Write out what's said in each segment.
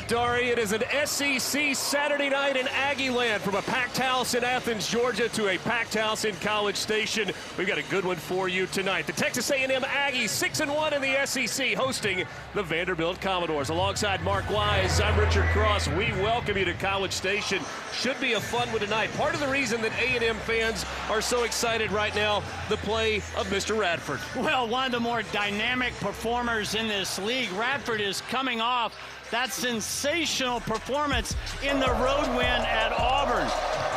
Dari. It is an SEC Saturday night in Aggie land, from a packed house in Athens, Georgia, to a packed house in College Station. We've got a good one for you tonight. The Texas A&M Aggies 6-1 in the SEC, hosting the Vanderbilt Commodores. Alongside Mark Wise, I'm Richard Cross. We welcome you to College Station. Should be a fun one tonight. Part of the reason that A&M fans are so excited right now, the play of Mr. Radford. Well, one of the more dynamic performers in this league. Radford is coming off that sensational performance in the road win at Auburn.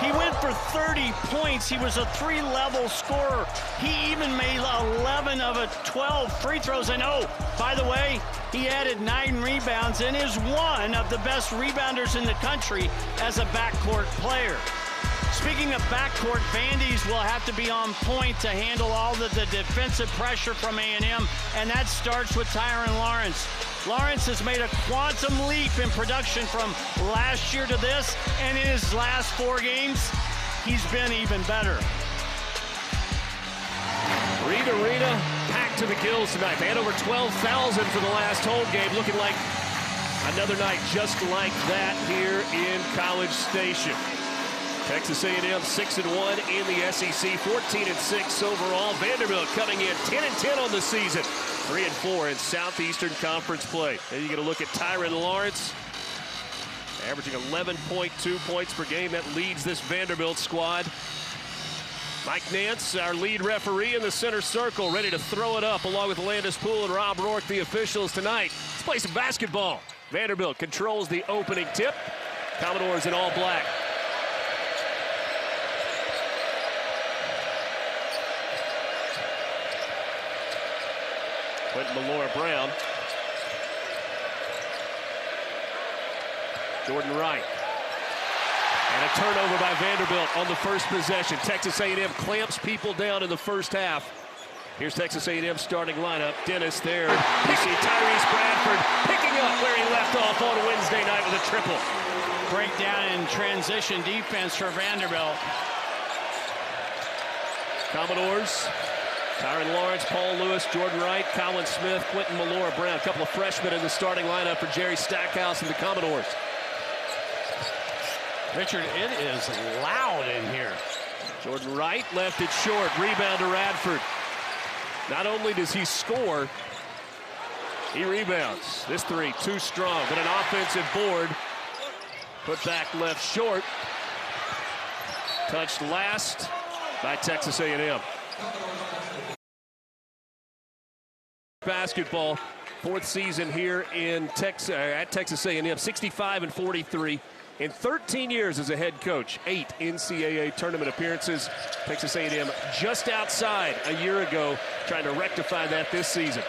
He went for 30 points. He was a three-level scorer. He even made 11 of 12 free throws. And oh, by the way, he added 9 rebounds and is one of the best rebounders in the country as a backcourt player. Speaking of backcourt, Vandy's will have to be on point to handle all the defensive pressure from A&M, and that starts with Tyron Lawrence. Lawrence has made a quantum leap in production from last year to this, and in his last 4 games, he's been even better. Reed Arena packed to the gills tonight. They had over 12,000 for the last home game, looking like another night just like that here in College Station. Texas A&M 6-1 in the SEC, 14-6 overall. Vanderbilt coming in 10-10 on the season, 3-4 in Southeastern Conference play. Then you get a look at Tyron Lawrence, averaging 11.2 points per game. That leads this Vanderbilt squad. Mike Nance, our lead referee, in the center circle, ready to throw it up along with Landis Poole and Rob Rourke, the officials tonight. Let's play some basketball. Vanderbilt controls the opening tip. Commodores in all black. Quentin Malora-Brown. Jordan Wright. And a turnover by Vanderbilt on the first possession. Texas A&M clamps people down in the first half. Here's Texas A&M starting lineup. Dennis there. You see Tyrese Bradford picking up where he left off on Wednesday night with a triple. Breakdown in transition defense for Vanderbilt. Commodores. Tyron Lawrence, Paul Lewis, Jordan Wright, Colin Smith, Quentin Malora-Brown. A couple of freshmen in the starting lineup for Jerry Stackhouse and the Commodores. Richard, it is loud in here. Jordan Wright left it short. Rebound to Radford. Not only does he score, he rebounds. This three too strong, but an offensive board. Put back left short. Touched last by Texas A&M. Basketball, 4th season here in at Texas A&M, 65-43. In 13 years as a head coach, 8 NCAA tournament appearances. Texas A&M just outside a year ago, trying to rectify that this season.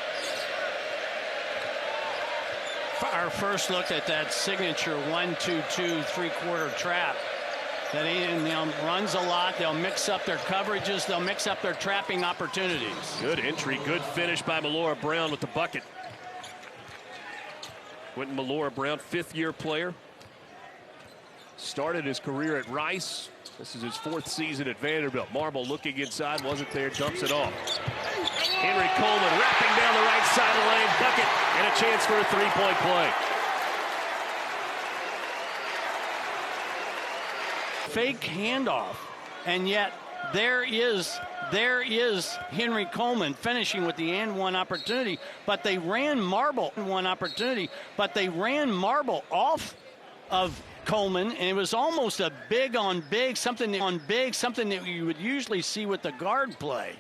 Our first look at that signature 1-2-2 3-quarter trap. That A&M runs a lot. They'll mix up their coverages. They'll mix up their trapping opportunities. Good entry, good finish by Malora-Brown with the bucket. Quentin Malora-Brown, 5th-year player. Started his career at Rice. This is his 4th season at Vanderbilt. Marble looking inside, wasn't there, dumps it off. Henry Coleman wrapping down the right side of the lane, bucket, and a chance for a 3-point play. Fake handoff, and yet there is Henry Coleman finishing with the and-one opportunity, but they ran Marble off of Coleman, and it was almost a big on big, something that you would usually see with the guard play.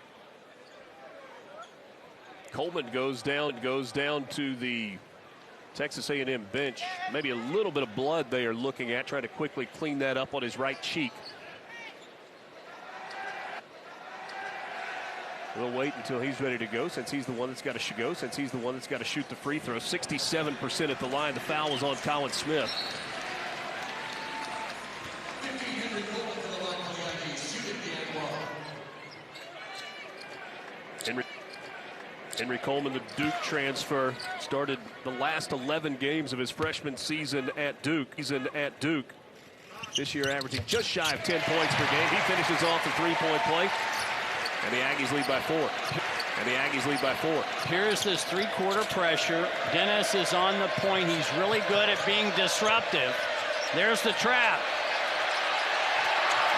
Coleman goes down to the Texas A&M bench. Maybe a little bit of blood they are looking at, trying to quickly clean that up on his right cheek. We'll wait until he's ready to go, since he's the one that's got to go, since he's the one that's got to shoot the free throw. 67% at the line. The foul was on Colin Smith. Henry Coleman, the Duke transfer, started the last 11 games of his freshman season at Duke. This year averaging just shy of 10 points per game. He finishes off the 3-point play, and the Aggies lead by 4. And the Aggies lead by 4. Here's this three-quarter pressure. Dennis is on the point. He's really good at being disruptive. There's the trap.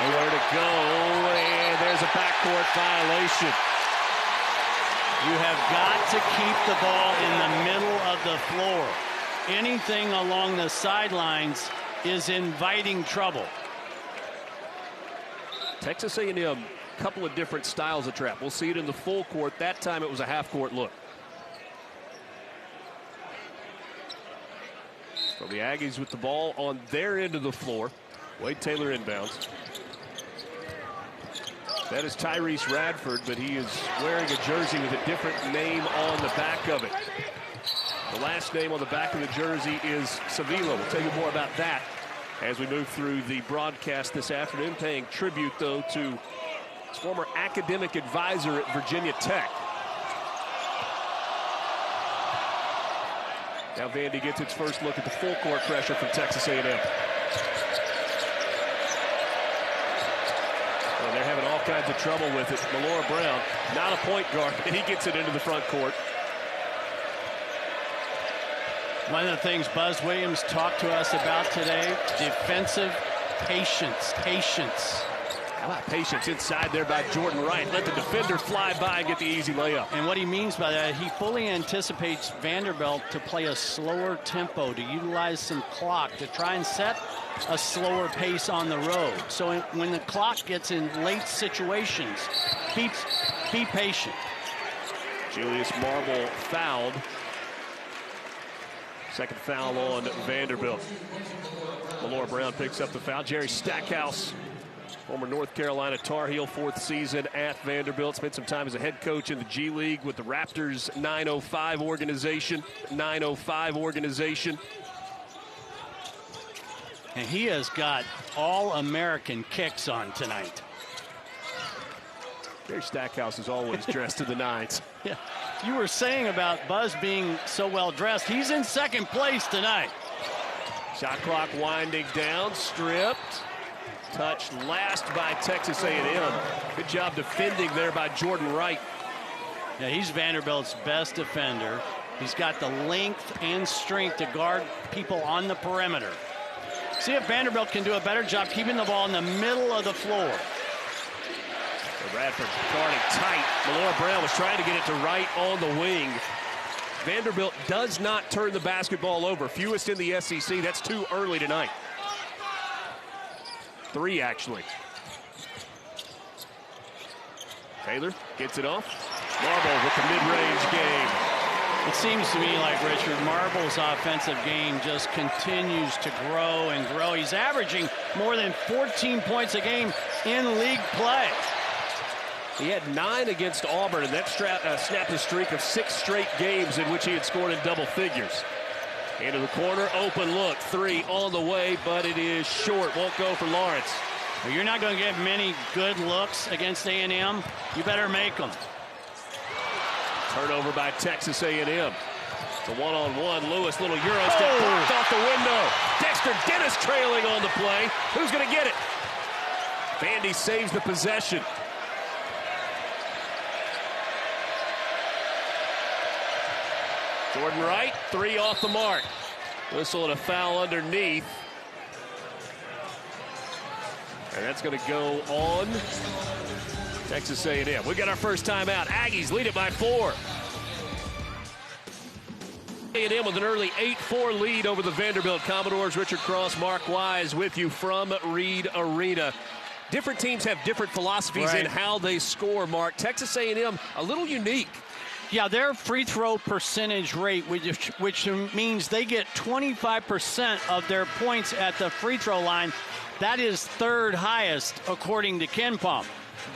Nowhere to go, and there's a backcourt violation. You have got to keep the ball in the middle of the floor. Anything along the sidelines is inviting trouble. Texas A&M, a couple of different styles of trap. We'll see it in the full court. That time it was a half-court look. So the Aggies with the ball on their end of the floor. Wade Taylor inbounds. That is Tyrese Radford, but he is wearing a jersey with a different name on the back of it. The last name on the back of the jersey is Sevilla. We'll tell you more about that as we move through the broadcast this afternoon, paying tribute, though, to his former academic advisor at Virginia Tech. Now Vandy gets its first look at the full court pressure from Texas A&M. Well, they're having all kinds of trouble with it. Malora Brown, not a point guard, and he gets it into the front court. One of the things Buzz Williams talked to us about today, defensive patience. How about patience inside there by Jordan Wright? Let the defender fly by and get the easy layup. And what he means by that, he fully anticipates Vanderbilt to play a slower tempo, to utilize some clock, to try and set a slower pace on the road. So when the clock gets in late situations, be patient. Julius Marble fouled. Second foul on Vanderbilt. Malora Brown picks up the foul. Jerry Stackhouse, former North Carolina Tar Heel, 4th season at Vanderbilt. Spent some time as a head coach in the G League with the Raptors 905 organization. And he has got all-American kicks on tonight. Jerry Stackhouse is always dressed to the nines. Yeah. You were saying about Buzz being so well dressed. He's in second place tonight. Shot clock winding down, stripped. Touched last by Texas A&M. Good job defending there by Jordan Wright. Yeah, he's Vanderbilt's best defender. He's got the length and strength to guard people on the perimeter. See if Vanderbilt can do a better job keeping the ball in the middle of the floor. Radford guarding tight. Malora Brown was trying to get it to Wright on the wing. Vanderbilt does not turn the basketball over. Fewest in the SEC. That's too early tonight. 3, actually. Taylor gets it off. Marble with the mid-range game. It seems to me like, Richard, Marble's offensive game just continues to grow and grow. He's averaging more than 14 points a game in league play. He had 9 against Auburn, and that snapped a streak of 6 straight games in which he had scored in double figures. Into the corner, open look, 3 on the way, but it is short. Won't go for Lawrence. Well, you're not going to get many good looks against A&M. You better make them. Turnover by Texas A&M. It's a one-on-one. Lewis, little Euro step, blocked off the window. Dexter Dennis trailing on the play. Who's going to get it? Vandy saves the possession. Jordan Wright, 3 off the mark. Whistle and a foul underneath. And that's going to go on Texas A&M. We got our first time out. Aggies lead it by 4. A&M with an early 8-4 lead over the Vanderbilt Commodores. Richard Cross, Mark Wise with you from Reed Arena. Different teams have different philosophies in how they score, Mark. Texas A&M, a little unique. Yeah, their free throw percentage rate, which means they get 25% of their points at the free throw line. That is 3rd highest, according to KenPom.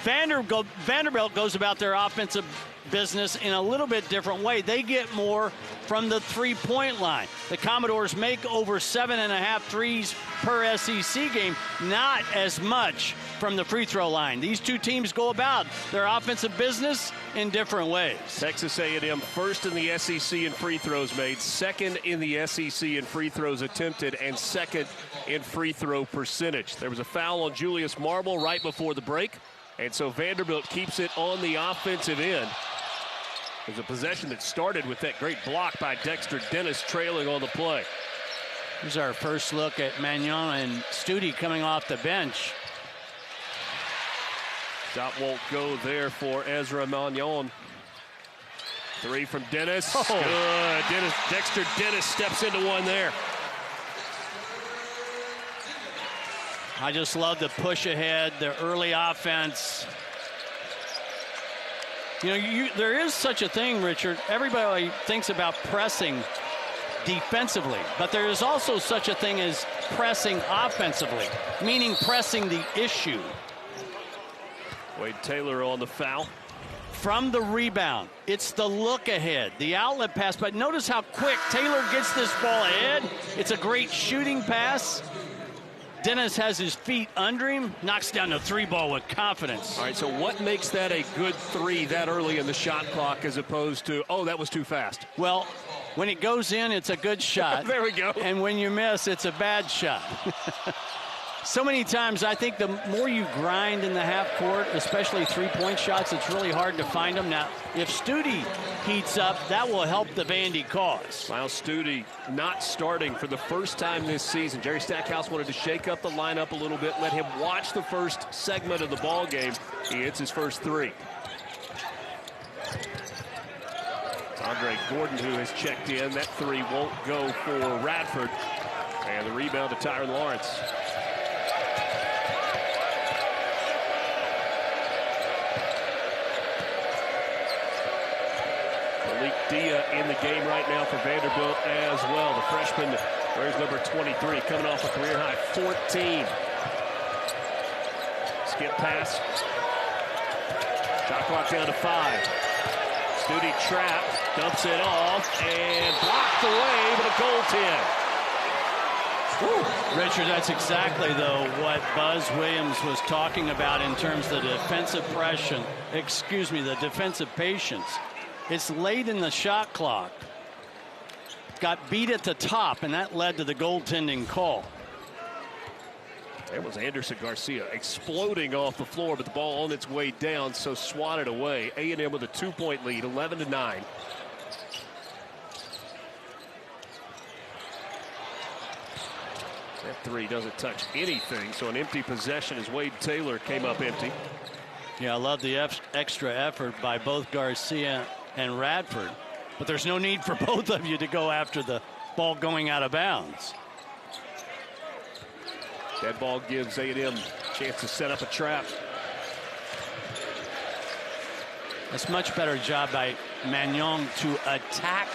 Vanderbilt goes about their offensive business in a little bit different way. They get more from the three-point line. The Commodores make over 7.5 threes per SEC game, not as much from the free throw line. These two teams go about their offensive business in different ways. Texas A&M first in the SEC in free throws made, second in the SEC in free throws attempted, and second in free throw percentage. There was a foul on Julius Marble right before the break, and so Vanderbilt keeps it on the offensive end. There's a possession that started with that great block by Dexter Dennis trailing on the play. Here's our first look at Magnon and Stute coming off the bench. Shot won't go there for Ezra Magnon. 3 from Dennis. Oh. Good. Dexter Dennis steps into one there. I just love the push ahead, the early offense. You know, there is such a thing, Richard. Everybody thinks about pressing defensively, but there is also such a thing as pressing offensively, meaning pressing the issue. Wade Taylor on the foul. From the rebound, it's the look ahead, the outlet pass, but notice how quick Taylor gets this ball ahead. It's a great shooting pass. Dennis has his feet under him, knocks down the 3 ball with confidence. All right, so what makes that a good 3 that early in the shot clock as opposed to, oh, that was too fast? Well, when it goes in, it's a good shot. There we go. And when you miss, it's a bad shot. So many times, I think the more you grind in the half court, especially 3-point shots, it's really hard to find them. Now, if Stute heats up, that will help the Vandy cause. Miles Stute not starting for the first time this season. Jerry Stackhouse wanted to shake up the lineup a little bit, let him watch the first segment of the ball game. He hits his first 3. Andre Gordon, who has checked in. That 3 won't go for Radford. And the rebound to Tyron Lawrence. Malik Dia in the game right now for Vanderbilt as well. The freshman wears number 23, coming off a career high 14. Skip pass. Shot clock down to 5. Stute trapped, dumps it off, and blocked away, but a goaltend. Richard, that's exactly, though, what Buzz Williams was talking about in terms of the defensive pressure. The defensive patience. It's late in the shot clock. Got beat at the top, and that led to the goaltending call. There was Anderson Garcia exploding off the floor, but the ball on its way down, so swatted away. A&M with a 2-point lead, 11-9. That 3 doesn't touch anything, so an empty possession as Wade Taylor came up empty. Yeah, I love the extra effort by both Garcia and Radford, but there's no need for both of you to go after the ball going out of bounds. That ball gives A&M a chance to set up a trap. That's much better job by Magnon to attack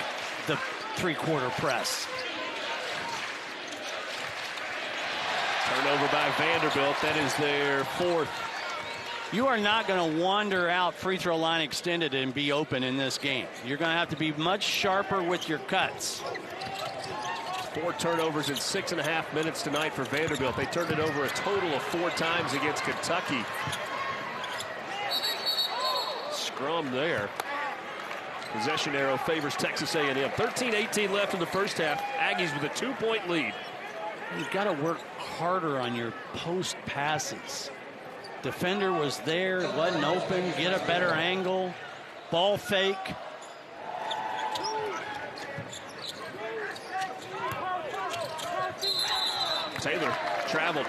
the 3-quarter press. Turnover by Vanderbilt. That is their 4th. You are not going to wander out free throw line extended and be open in this game. You're going to have to be much sharper with your cuts. 4 turnovers in 6.5 minutes tonight for Vanderbilt. They turned it over a total of 4 times against Kentucky. Scrum there. Possession arrow favors Texas A&M. 13-18 left in the first half. Aggies with a 2-point lead. You've got to work harder on your post passes. Defender was there, wasn't open, get a better angle, ball fake. Taylor traveled.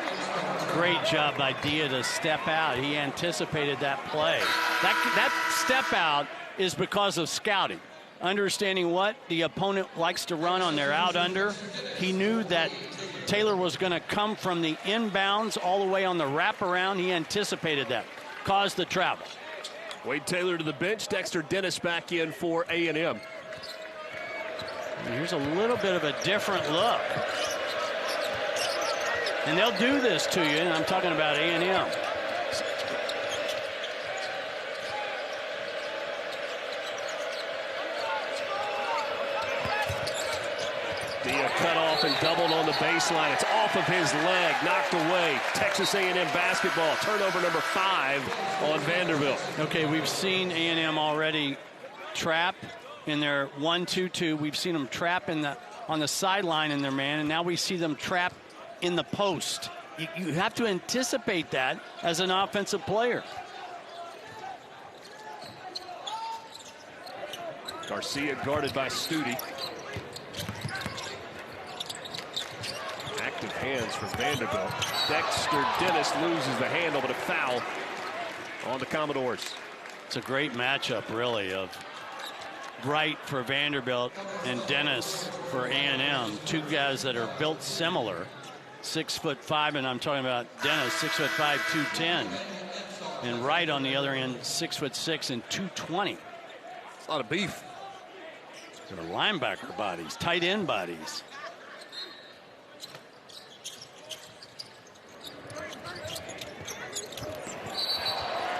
Great job by Dia to step out. He anticipated that play. That step out is because of scouting. Understanding what the opponent likes to run on their out under. He knew that Taylor was going to come from the inbounds all the way on the wraparound. He anticipated that. Caused the travel. Wade Taylor to the bench. Dexter Dennis back in for A&M. Here's a little bit of a different look. And they'll do this to you, and I'm talking about A&M. Dia cut off and doubled on the baseline. It's off of his leg, knocked away. Texas A&M basketball. Turnover number 5 on Vanderbilt. Okay, we've seen A&M already trap in their 1-2-2. We've seen them trap on the sideline in their man, and now we see them trap in the post. You have to anticipate that as an offensive player. Garcia guarded by Studi. Active hands for Vanderbilt. Dexter Dennis loses the handle, but a foul on the Commodores. It's a great matchup, really, of Bright for Vanderbilt and Dennis for A&M. Two guys that are built similar. 6'5", and I'm talking about Dennis, 6'5", 210. And Wright on the other end, 6'6" and 220. It's a lot of beef. They're linebacker bodies, tight end bodies.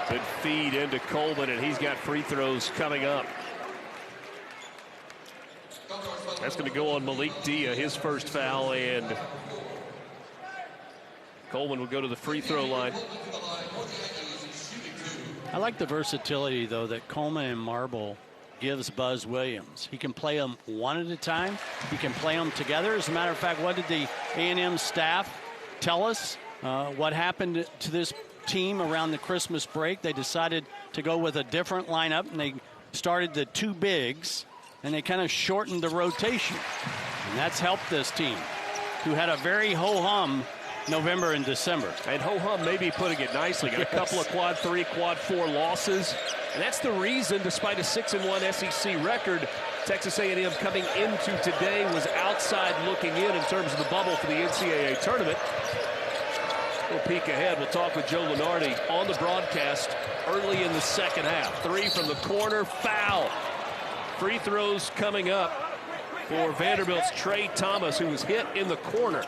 Good feed into Coleman, and he's got free throws coming up. That's going to go on Malik Dia, his first foul, and Coleman will go to the free throw line. I like the versatility, though, that Coleman and Marble gives Buzz Williams. He can play them one at a time. He can play them together. As a matter of fact, what did the A&M staff tell us? What happened to this team around the Christmas break? They decided to go with a different lineup, and they started the two bigs, and they kind of shortened the rotation. And that's helped this team, who had a very ho-hum November and December. And ho-hum may be putting it nicely. Got a couple of quad 3, quad 4 losses. And that's the reason, despite a 6-1 SEC record, Texas A&M coming into today was outside looking in terms of the bubble for the NCAA tournament. We'll peek ahead. We'll talk with Joe Lunardi on the broadcast early in the second half. 3 from the corner, foul. Free throws coming up for Vanderbilt's Trey Thomas, who was hit in the corner.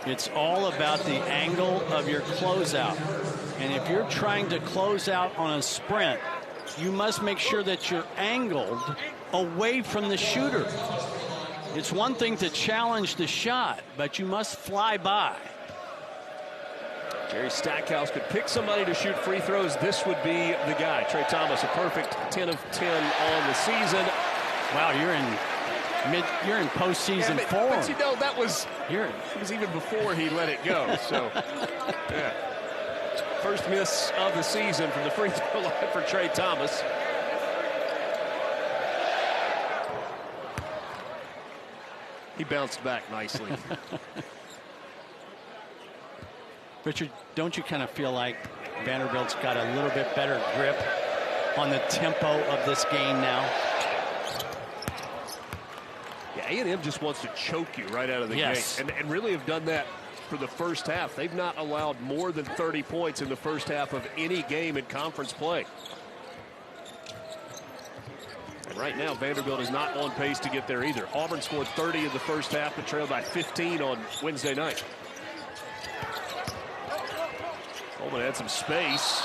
It's all about the angle of your closeout. And if you're trying to close out on a sprint, you must make sure that you're angled away from the shooter. It's one thing to challenge the shot, but you must fly by. Jerry Stackhouse could pick somebody to shoot free throws. This would be the guy. Trey Thomas, a perfect 10 of 10 on the season. Wow, you're in postseason form. But you know, that was it was even before he let it go. So, yeah. First miss of the season from the free throw line for Trey Thomas. He bounced back nicely. Richard, don't you kind of feel like Vanderbilt's got a little bit better grip on the tempo of this game now? Yeah, A&M just wants to choke you right out of the gate. And really have done that for the first half. They've not allowed more than 30 points in the first half of any game in conference play. And right now, Vanderbilt is not on pace to get there either. Auburn scored 30 in the first half, but trailed by 15 on Wednesday night. Coleman had some space.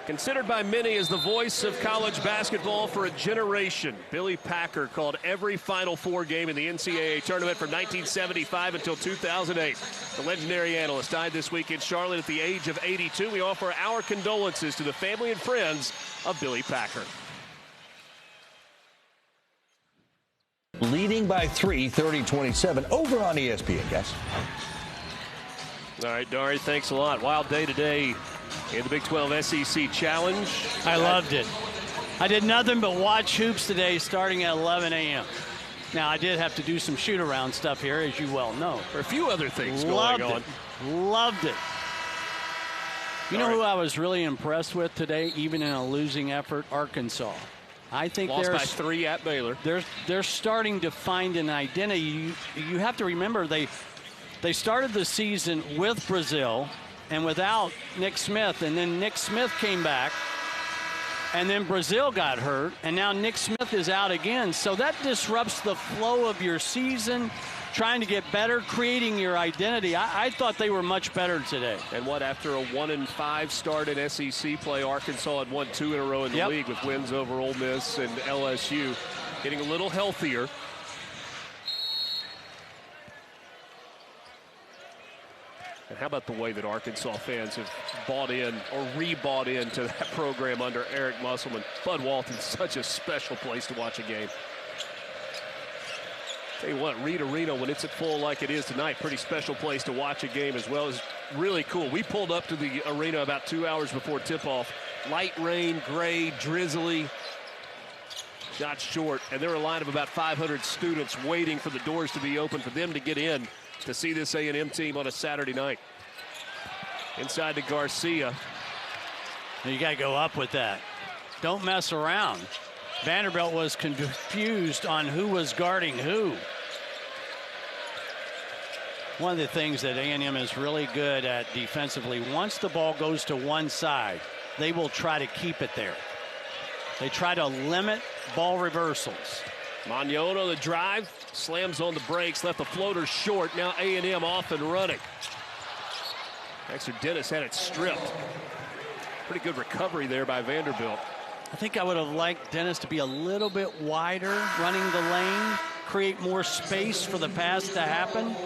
Considered by many as the voice of college basketball for a generation, Billy Packer called every Final Four game in the NCAA tournament from 1975 until 2008. The legendary analyst died this week in Charlotte at the age of 82. We offer our condolences to the family and friends of Billy Packer. Leading by 3, 30-27, over on ESPN, guys. All right, Dari, thanks a lot. Wild day today in the Big 12 SEC Challenge. I loved it. I did nothing but watch hoops today starting at 11 a.m. Now, I did have to do some shoot-around stuff here, as you well know. There are a few other things going on. Loved it. You know who I was really impressed with today, even in a losing effort? Arkansas. I think lost by 3 at Baylor. They're starting to find an identity. You have to remember they started the season with Brazil and without Nick Smith, and then Nick Smith came back, and then Brazil got hurt, and now Nick Smith is out again. So that disrupts the flow of your season, trying to get better, creating your identity. I thought they were much better today. And what, after a 1-5 start in SEC play, Arkansas had won 2 in a row in the league with wins over Ole Miss and LSU, getting a little healthier. And how about the way that Arkansas fans have bought in or re-bought into that program under Eric Musselman? Bud Walton's such a special place to watch a game. Tell you what, Reed Arena, when it's at full like it is tonight, pretty special place to watch a game as well. Is really cool. We pulled up to the arena about 2 hours before tip-off. Light rain, gray, drizzly. Shot short, and there are a line of about 500 students waiting for the doors to be open for them to get in to see this A&M team on a Saturday night. Inside to Garcia. You got to go up with that. Don't mess around. Vanderbilt was confused on who was guarding who. One of the things that A&M is really good at defensively, once the ball goes to one side, they will try to keep it there. They try to limit ball reversals. Magnon on the drive, slams on the brakes, left the floater short. Now A&M off and running. Dexter Dennis had it stripped. Pretty good recovery there by Vanderbilt. I think I would have liked Dennis to be a little bit wider, running the lane, create more space for the pass to happen.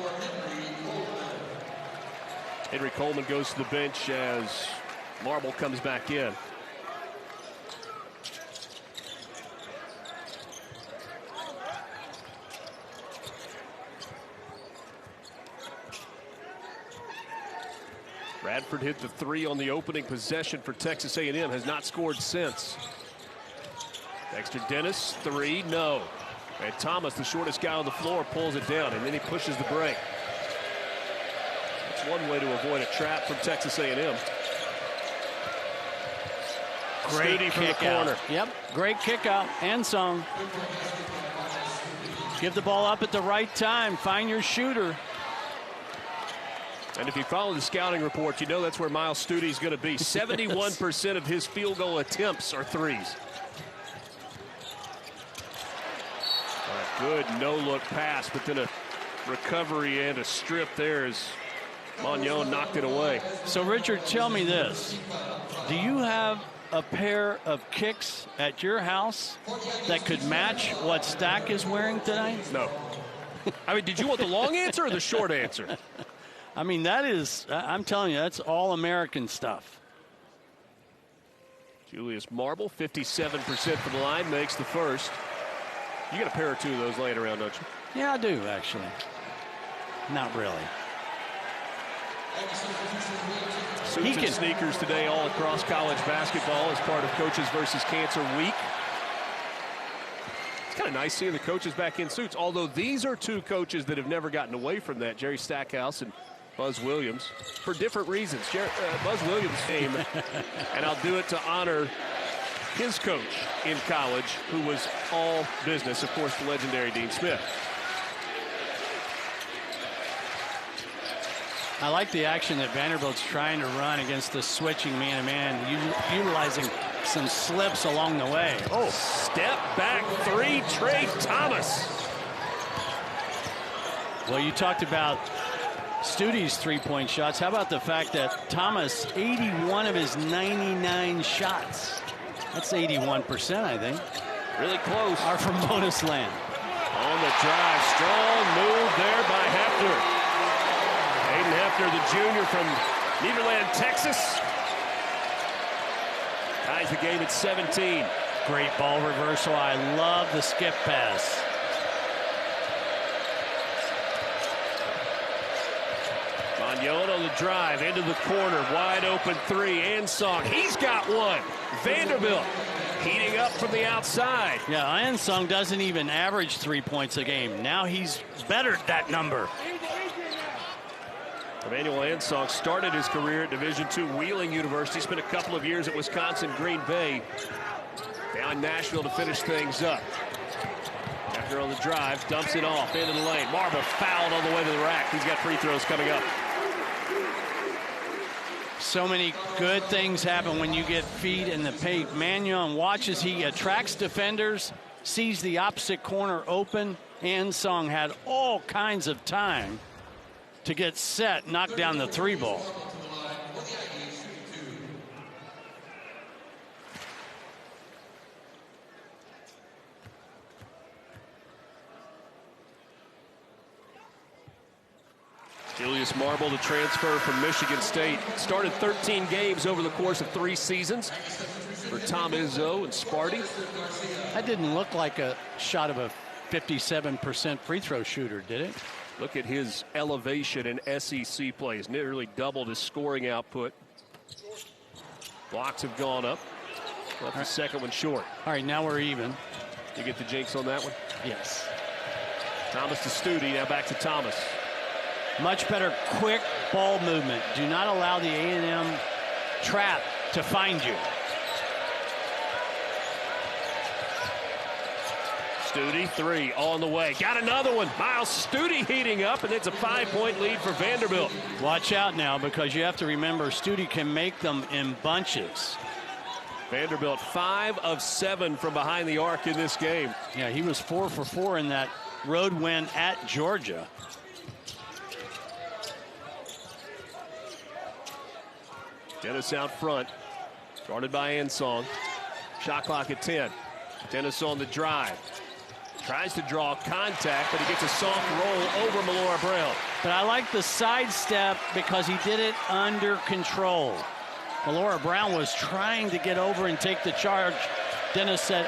Henry Coleman goes to the bench as Marble comes back in. Radford hit the three on the opening possession for Texas A&M, has not scored since. Dexter Dennis, three, no. And Thomas, the shortest guy on the floor, pulls it down, and then he pushes the break. That's one way to avoid a trap from Texas A&M. Great kick out. Yep, great kick out. And Song. Give the ball up at the right time. Find your shooter. And if you follow the scouting report, you know that's where Miles Studi is going to be. 71% of his field goal attempts are threes. Good no-look pass, but then a recovery and a strip there as Magnon knocked it away. So, Richard, tell me this. Do you have a pair of kicks at your house that could match what Stack is wearing tonight? No. I mean, did you want the long answer or the short answer? I mean, that is, I'm telling you, that's all American stuff. Julius Marble, 57% from the line, makes the first. You got a pair or two of those laying around, don't you? Yeah, I do, actually. Not really. Suits and sneakers today all across college basketball as part of Coaches versus Cancer Week. It's kind of nice seeing the coaches back in suits, although these are two coaches that have never gotten away from that, Jerry Stackhouse and Buzz Williams, for different reasons. Buzz Williams came, and I'll do it to honor his coach in college, who was all business, of course, the legendary Dean Smith. I like the action that Vanderbilt's trying to run against the switching man-to-man, utilizing some slips along the way. Oh, step back three, Trey Thomas. Well, you talked about Studi's three-point shots. How about the fact that Thomas, 81 of his 99 shots, that's 81%, I think, really close, are from bonus land. On the drive, strong move there by Hefner. Hayden Hefner, the junior from Nederland, Texas, ties the game at 17. Great ball reversal. I love the skip pass. Magnon on the drive into the corner, wide open three, Ansong, he's got one. Vanderbilt heating up from the outside. Yeah, Ansong doesn't even average 3 points a game. Now he's bettered that number. Emmanuel Ansong started his career at Division II Wheeling University, spent a couple of years at Wisconsin Green Bay, down in Nashville to finish things up. After on the drive, dumps it off into the lane. Marble fouled on the way to the rack. He's got free throws coming up. So many good things happen when you get feet in the paint. Magnon watches, he attracts defenders, sees the opposite corner open. Ansong had all kinds of time to get set, knock down the three ball. Julius Marble, the transfer from Michigan State, started 13 games over the course of 3 seasons for Tom Izzo and Sparty. That didn't look like a shot of a 57% free throw shooter, did it? Look at his elevation in SEC play. He's nearly doubled his scoring output. Blocks have gone up. Left the second one short. All right, now we're even. You get the jinx on that one? Yes. Thomas to Studi, now back to Thomas. Much better quick ball movement. Do not allow the A&M trap to find you. Studi, 3 on the way. Got another one. Miles Studi heating up, and it's a 5-point lead for Vanderbilt. Watch out now, because you have to remember Studi can make them in bunches. Vanderbilt 5 of 7 from behind the arc in this game. Yeah, he was 4 for 4 in that road win at Georgia. Dennis out front, guarded by Ansong. Shot clock at 10. Dennis on the drive. Tries to draw contact, but he gets a soft roll over Melora Brown. But I like the sidestep because he did it under control. Melora Brown was trying to get over and take the charge. Dennis said,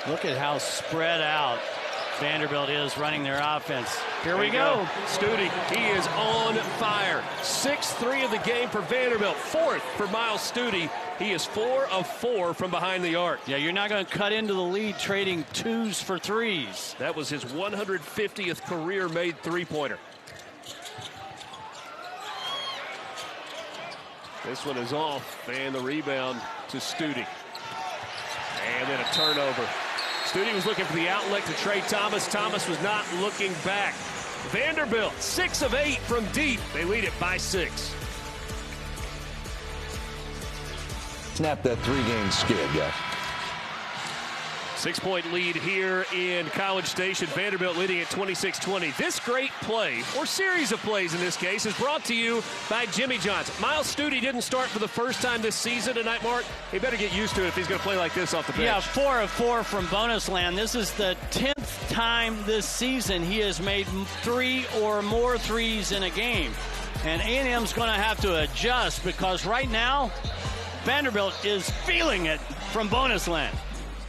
Look at how spread out Vanderbilt is running their offense. Here we go. Studi, he is on fire. 6-3 of the game for Vanderbilt. 4th for Miles Studi. He is 4 of 4 from behind the arc. Yeah, you're not going to cut into the lead trading 2s for 3s. That was his 150th career made three-pointer. This one is off, and the rebound to Studi. And then a turnover. Studi was looking for the outlet to Trey Thomas. Thomas was not looking back. Vanderbilt, 6 of 8 from deep. They lead it by 6. Snap that 3-game skid, guys. 6-point lead here in College Station. Vanderbilt leading at 26-20. This great play, or series of plays in this case, is brought to you by Jimmy John's. Miles Studi didn't start for the first time this season tonight, Mark. He better get used to it if he's going to play like this off the bench. Yeah, 4 of 4 from bonus land. This is the 10th time this season he has made 3 or more threes in a game. And A&M's going to have to adjust because right now, Vanderbilt is feeling it from bonus land.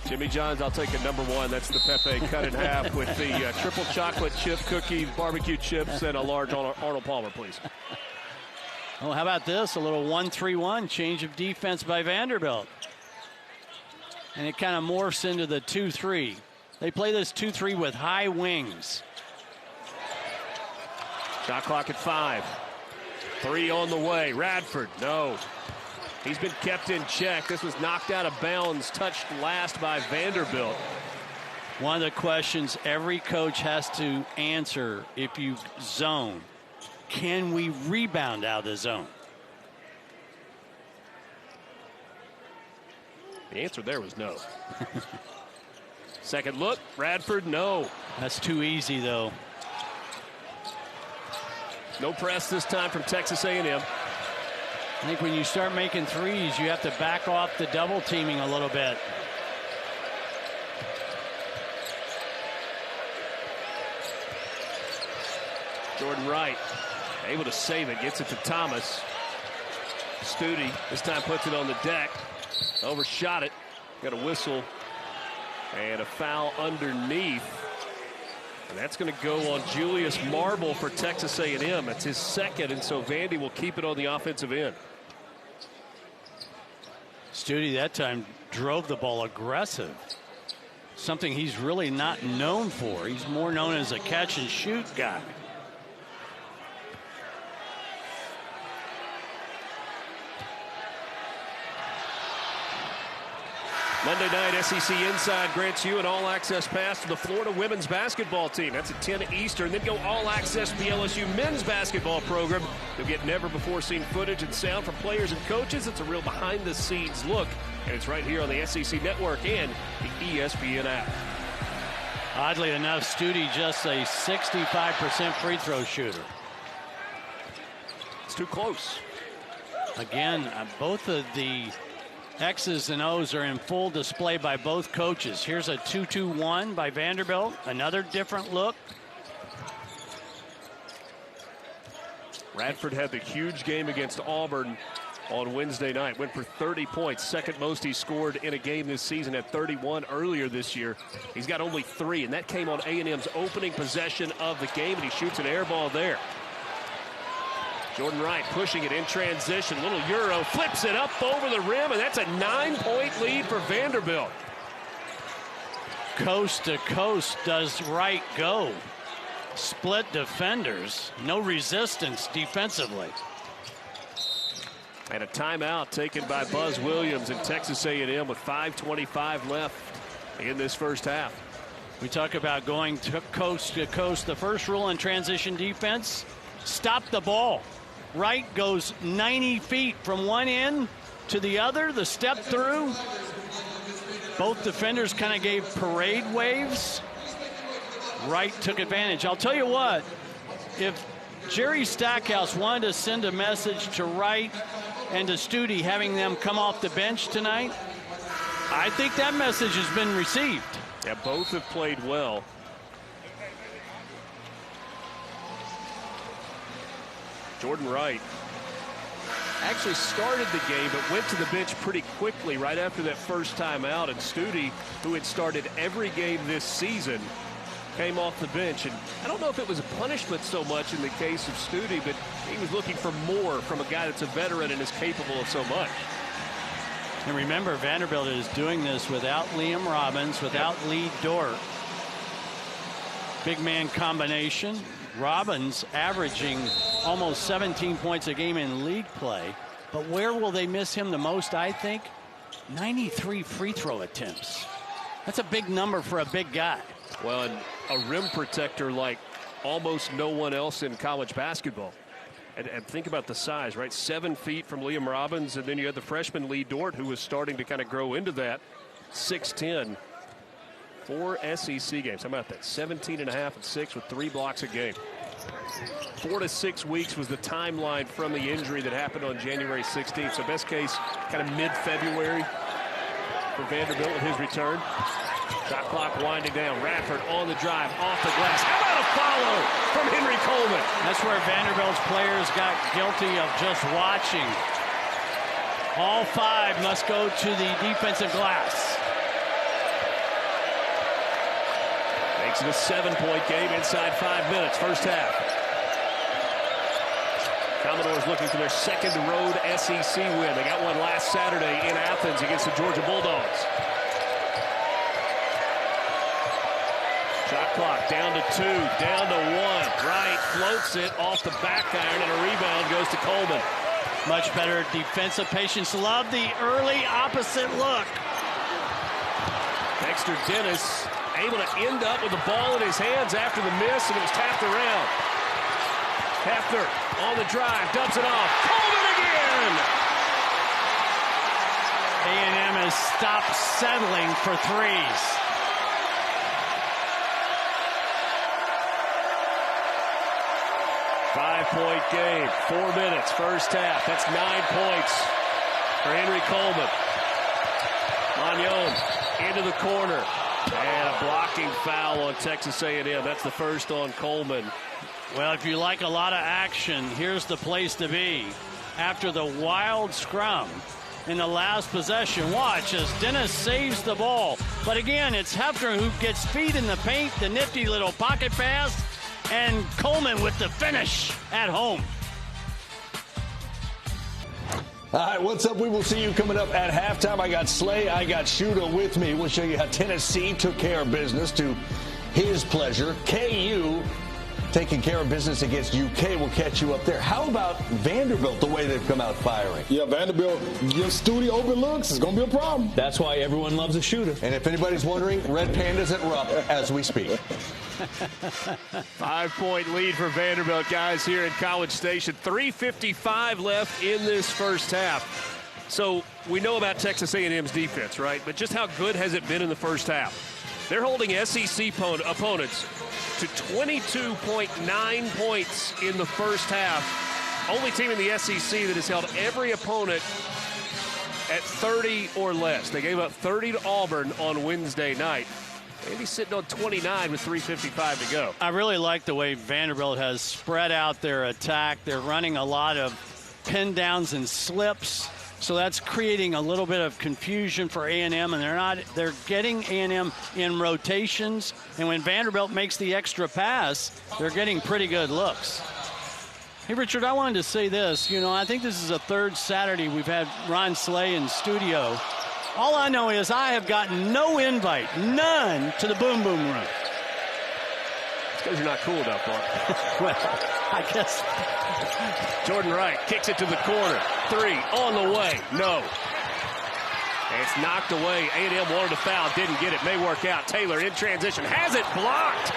Jimmy John's, I'll take a #1. That's the Pepe cut in half with the triple chocolate chip cookie, barbecue chips, and a large Arnold Palmer, please. Oh, how about this? A little 1-3-1 change of defense by Vanderbilt. And it kind of morphs into the 2-3. They play this 2-3 with high wings. Shot clock at 5. 3 on the way. Radford, no. He's been kept in check. This was knocked out of bounds, touched last by Vanderbilt. One of the questions every coach has to answer if you zone, can we rebound out of the zone? The answer there was no. Second look, Radford, no. That's too easy, though. No press this time from Texas A&M. I think when you start making threes, you have to back off the double teaming a little bit. Jordan Wright able to save it, gets it to Thomas. Studi this time puts it on the deck. Overshot it. Got a whistle and a foul underneath. And that's going to go on Julius Marble for Texas A&M. It's his second, and so Vandy will keep it on the offensive end. Studi that time drove the ball aggressive. Something he's really not known for. He's more known as a catch and shoot guy. Monday night, SEC Inside grants you an all-access pass to the Florida women's basketball team. That's at 10 Eastern. Then go all-access to the LSU men's basketball program. You'll get never-before-seen footage and sound from players and coaches. It's a real behind-the-scenes look, and it's right here on the SEC Network and the ESPN app. Oddly enough, Studi just a 65% free throw shooter. It's too close. Again, both of the X's and O's are in full display by both coaches. Here's a 2-2-1 by Vanderbilt. Another different look. Radford had the huge game against Auburn on Wednesday night. Went for 30 points, second most he scored in a game this season at 31 earlier this year. He's got only 3, and that came on A&M's opening possession of the game, and he shoots an air ball there. Jordan Wright pushing it in transition. Little Euro, flips it up over the rim, and that's a 9-point lead for Vanderbilt. Coast to coast does Wright go. Split defenders, no resistance defensively. And a timeout taken by Buzz Williams in Texas A&M with 5:25 left in this first half. We talk about going to coast. The first rule in transition defense, stop the ball. Wright goes 90 feet from one end to the other, the step through. Both defenders kind of gave parade waves. Wright took advantage. I'll tell you what, if Jerry Stackhouse wanted to send a message to Wright and to Stute, having them come off the bench tonight, I think that message has been received. Yeah, both have played well. Jordan Wright actually started the game but went to the bench pretty quickly right after that first time out, and Stute, who had started every game this season, came off the bench. And I don't know if it was a punishment so much in the case of Stute, but he was looking for more from a guy that's a veteran and is capable of so much. And remember, Vanderbilt is doing this without Liam Robbins, without Lee Dort. Big man combination. Robbins averaging almost 17 points a game in league play. But where will they miss him the most, I think? 93 free throw attempts. That's a big number for a big guy. Well, and a rim protector like almost no one else in college basketball. And think about the size, right? 7 feet from Liam Robbins, and then you had the freshman Lee Dort, who was starting to kind of grow into that. 6'10". 4 SEC games. How about that? 17.5 and 6 with 3 blocks a game. 4 to 6 weeks was the timeline from the injury that happened on January 16th. So best case, kind of mid-February for Vanderbilt with his return. Shot clock winding down. Radford on the drive, off the glass. How about a follow from Henry Coleman? That's where Vanderbilt's players got guilty of just watching. All 5 must go to the defensive glass. Makes it a 7-point game inside 5 minutes, first half. Commodores looking for their second road SEC win. They got one last Saturday in Athens against the Georgia Bulldogs. Shot clock down to 2, down to 1. Wright floats it off the back iron, and a rebound goes to Coleman. Much better defensive patience. Love the early opposite look. Dexter Dennis able to end up with the ball in his hands after the miss, and it was tapped around. Hefner on the drive, dumps it off. Coleman again! A&M has stopped settling for threes. Five-point game, 4 minutes, first half. That's 9 points for Henry Coleman. Magnon into the corner. And a blocking foul on Texas A&M. That's the first on Coleman. Well, if you like a lot of action, here's the place to be. After the wild scrum in the last possession, watch as Dennis saves the ball. But again, it's Hefner who gets feet in the paint, the nifty little pocket pass, and Coleman with the finish at home. All right, what's up? We will see you coming up at halftime. I got Slay, I got Shooter with me. We'll show you how Tennessee took care of business to his pleasure. KU taking care of business against UK. We'll catch you up there. How about Vanderbilt, the way they've come out firing? Yeah, Vanderbilt gives Stute open looks. It's going to be a problem. That's why everyone loves a shooter. And if anybody's wondering, Red Panda's at Rupp as we speak. 5-point lead for Vanderbilt, guys, here in College Station. 3:55 left in this first half. So we know about Texas A&M's defense, right? But just how good has it been in the first half? They're holding SEC opponents to 22.9 points in the first half. Only team in the SEC that has held every opponent at 30 or less. They gave up 30 to Auburn on Wednesday night. Maybe sitting on 29 with 3:55 to go. I really like the way Vanderbilt has spread out their attack. They're running a lot of pin downs and slips. So that's creating a little bit of confusion for A&M, and they're getting A&M in rotations, and when Vanderbilt makes the extra pass, they're getting pretty good looks. Hey, Richard, I wanted to say this. You know, I think this is the third Saturday we've had Ron Slay in studio. All I know is I have gotten no invite, none, to the Boom Boom Room. It's because you're not cool enough, Mark. Well, I guess. Jordan Wright kicks it to the corner. 3 on the way. No. And it's knocked away. A&M wanted a foul. Didn't get it. May work out. Taylor in transition. Has it blocked.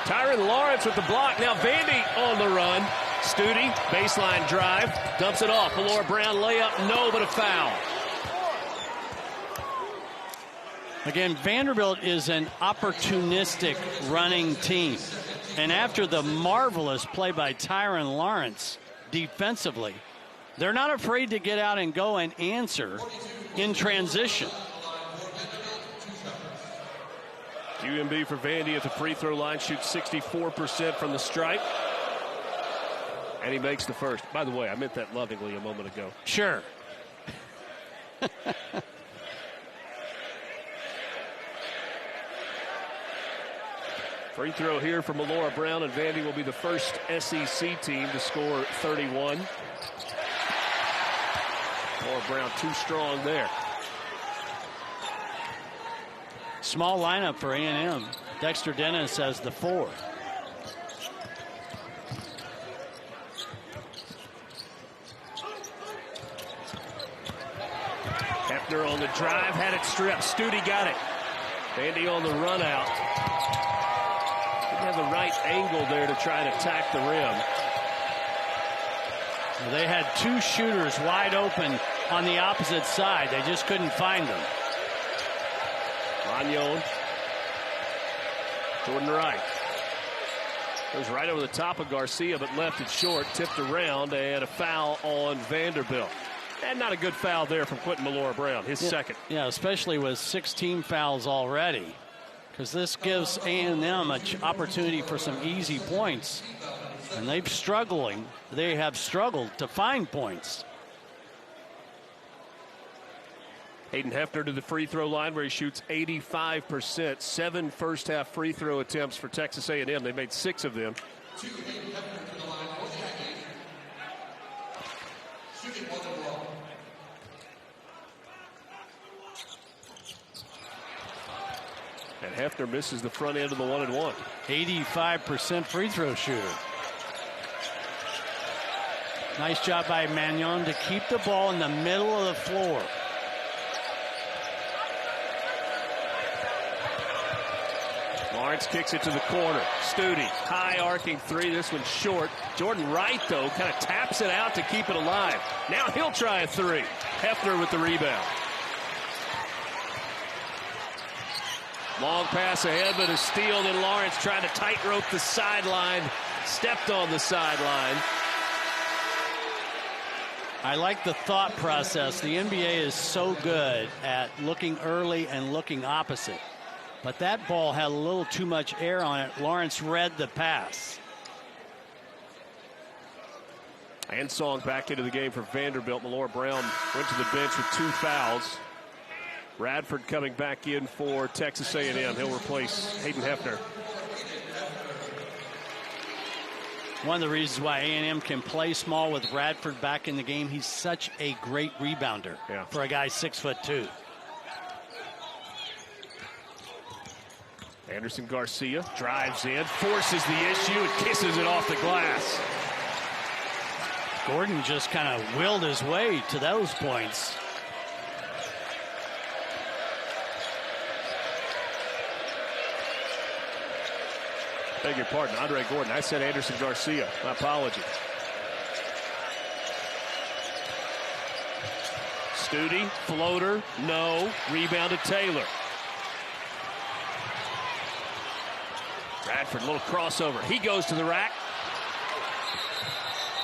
Tyron Lawrence with the block. Now Vandy on the run. Studi, baseline drive. Dumps it off. Malora Brown layup. No, but a foul. Again, Vanderbilt is an opportunistic running team. And after the marvelous play by Tyron Lawrence defensively, they're not afraid to get out and go and answer in transition. QMB for Vandy at the free throw line, shoots 64% from the stripe. And he makes the first. By the way, I meant that lovingly a moment ago. Sure. Free throw here for Malora Brown, and Vandy will be the first SEC team to score 31. Malora Brown too strong there. Small lineup for A&M. Dexter Dennis as the 4. Hefner on the drive, had it stripped. Studi got it. Vandy on the run out. Didn't have the right angle there to try and attack the rim. They had 2 shooters wide open on the opposite side. They just couldn't find them. Magnon. Jordan Wright. Goes right over the top of Garcia, but left it short. Tipped around, and a foul on Vanderbilt. And not a good foul there from Quentin Malora Brown, his second. Yeah, especially with 16 fouls already. Because this gives A&M an opportunity for some easy points. And they have struggled to find points. Hayden Hefner to the free throw line where he shoots 85%. 7 first half free throw attempts for Texas A&M. They made 6 of them. And Hefner misses the front end of the 1-and-1. 85% free throw shooter. Nice job by Magnon to keep the ball in the middle of the floor. Lawrence kicks it to the corner. Studi, high arcing 3. This one's short. Jordan Wright, though, kind of taps it out to keep it alive. Now he'll try a 3. Hefner with the rebound. Long pass ahead, but a steal. Then Lawrence trying to tightrope the sideline. Stepped on the sideline. I like the thought process. The NBA is so good at looking early and looking opposite. But that ball had a little too much air on it. Lawrence read the pass. And Song back into the game for Vanderbilt. Malora Brown went to the bench with 2 fouls. Radford coming back in for Texas A&M. He'll replace Hayden Hefner. One of the reasons why A&M can play small with Radford back in the game, he's such a great rebounder for a guy 6'2". Anderson Garcia drives in, forces the issue, and kisses it off the glass. Gordon just kind of willed his way to those points. Beg your pardon, Andre Gordon. I said Anderson Garcia. My apology. Studi, floater, no. Rebound to Taylor. Radford, little crossover. He goes to the rack.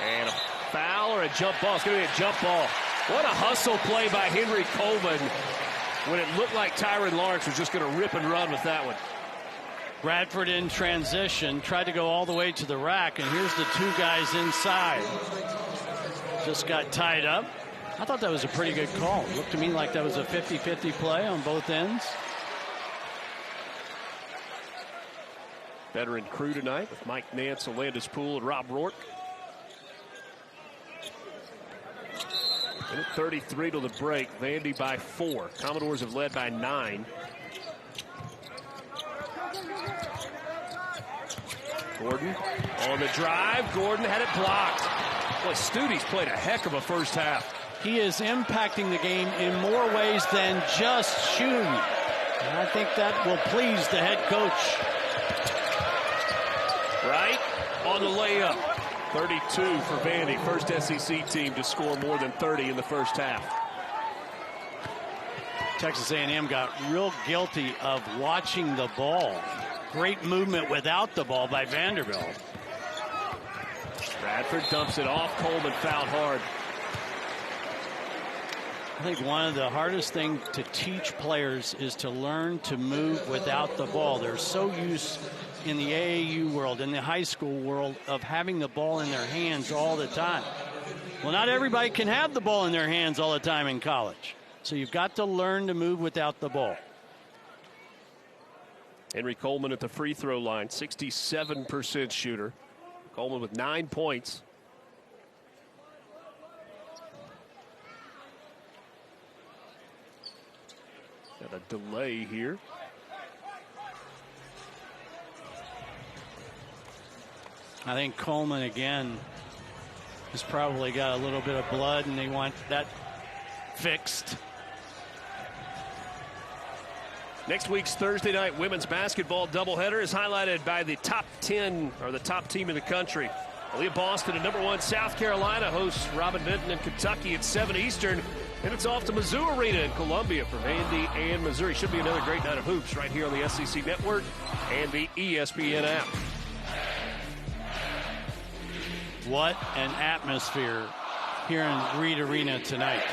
And a foul or a jump ball. It's going to be a jump ball. What a hustle play by Henry Coleman when it looked like Tyron Lawrence was just going to rip and run with that one. Radford in transition, tried to go all the way to the rack, and here's the 2 guys inside. just got tied up. I thought that was a pretty good call. It looked to me like that was a 50-50 play on both ends. Veteran crew tonight with Mike Nance, Alandis Poole, and Rob Rourke. And at 33 to the break, Vandy by 4. Commodores have led by 9. Gordon on the drive. Gordon had it blocked. Boy, Studi's played a heck of a first half. He is impacting the game in more ways than just shooting. And I think that will please the head coach. Right on the layup. 32 for Vandy. First SEC team to score more than 30 in the first half. Texas A&M got real guilty of watching the ball. Great movement without the ball by Vanderbilt. Bradford dumps it off. Coleman fouled hard. I think one of the hardest things to teach players is to learn to move without the ball. They're so used in the AAU world, in the high school world, of having the ball in their hands all the time. Well, not everybody can have the ball in their hands all the time in college. So you've got to learn to move without the ball. Henry Coleman at the free throw line, 67% shooter. Coleman with 9 points. Got a delay here. I think Coleman again has probably got a little bit of blood, and they want that fixed. Next week's Thursday night women's basketball doubleheader is highlighted by the top 10 or the top team in the country. Aaliyah Boston and #1 South Carolina hosts Robin Benton and Kentucky at 7 Eastern. And it's off to Mizzou Arena in Columbia for Vandy and Missouri. Should be another great night of hoops right here on the SEC Network and the ESPN app. What an atmosphere here in Reed Arena tonight.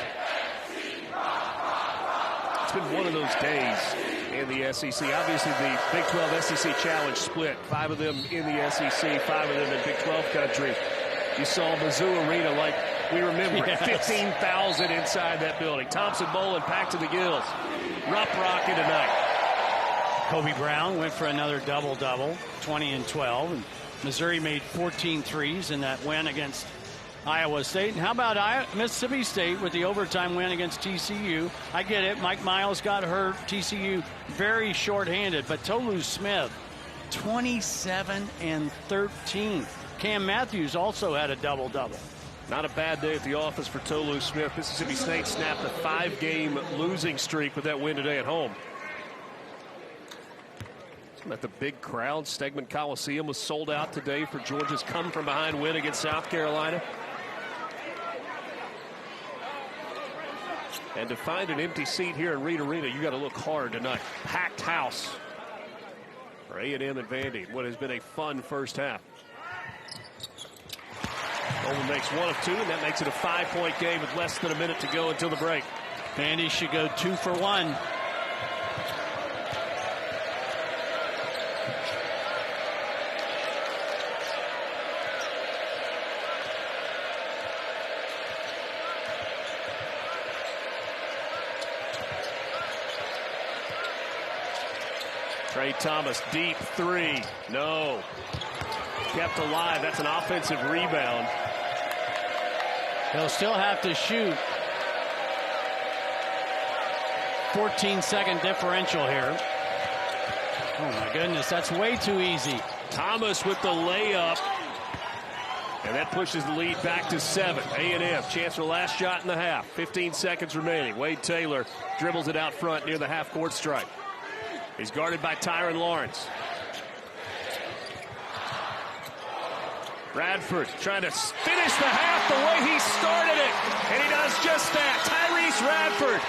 It's been one of those days in the SEC. Obviously, the Big 12 SEC Challenge split. 5 of them in the SEC, 5 of them in Big 12 country. You saw Mizzou Arena like we remember. Yes. 15,000 inside that building. Thompson Bowling packed to the gills. Rupp rocking tonight. Kobe Brown went for another double-double, 20 and 12. And Missouri made 14 threes in that win against Iowa State. And how about Mississippi State with the overtime win against TCU? I get it. Mike Miles got hurt. TCU very shorthanded. But Tolu Smith, 27 and 13. Cam Matthews also had a double-double. Not a bad day at the office for Tolu Smith. Mississippi State snapped a 5-game losing streak with that win today at home. At the big crowd, Stegman Coliseum was sold out today for Georgia's come-from-behind win against South Carolina. And to find an empty seat here in Reed Arena, you got to look hard tonight. Packed house for A&M and Vandy. What has been a fun first half. Coleman makes 1 of 2, and that makes it a 5-point game with less than a minute to go until the break. Vandy should go 2 for 1. Trey Thomas, deep 3. No. Kept alive. That's an offensive rebound. They'll still have to shoot. 14-second differential here. Oh, my goodness. That's way too easy. Thomas with the layup. And that pushes the lead back to 7. A&M, chance for the last shot in the half. 15 seconds remaining. Wade Taylor dribbles it out front near the half-court stripe. He's guarded by Tyron Lawrence. Bradford trying to finish the half the way he started it. And he does just that. Tyrese Radford.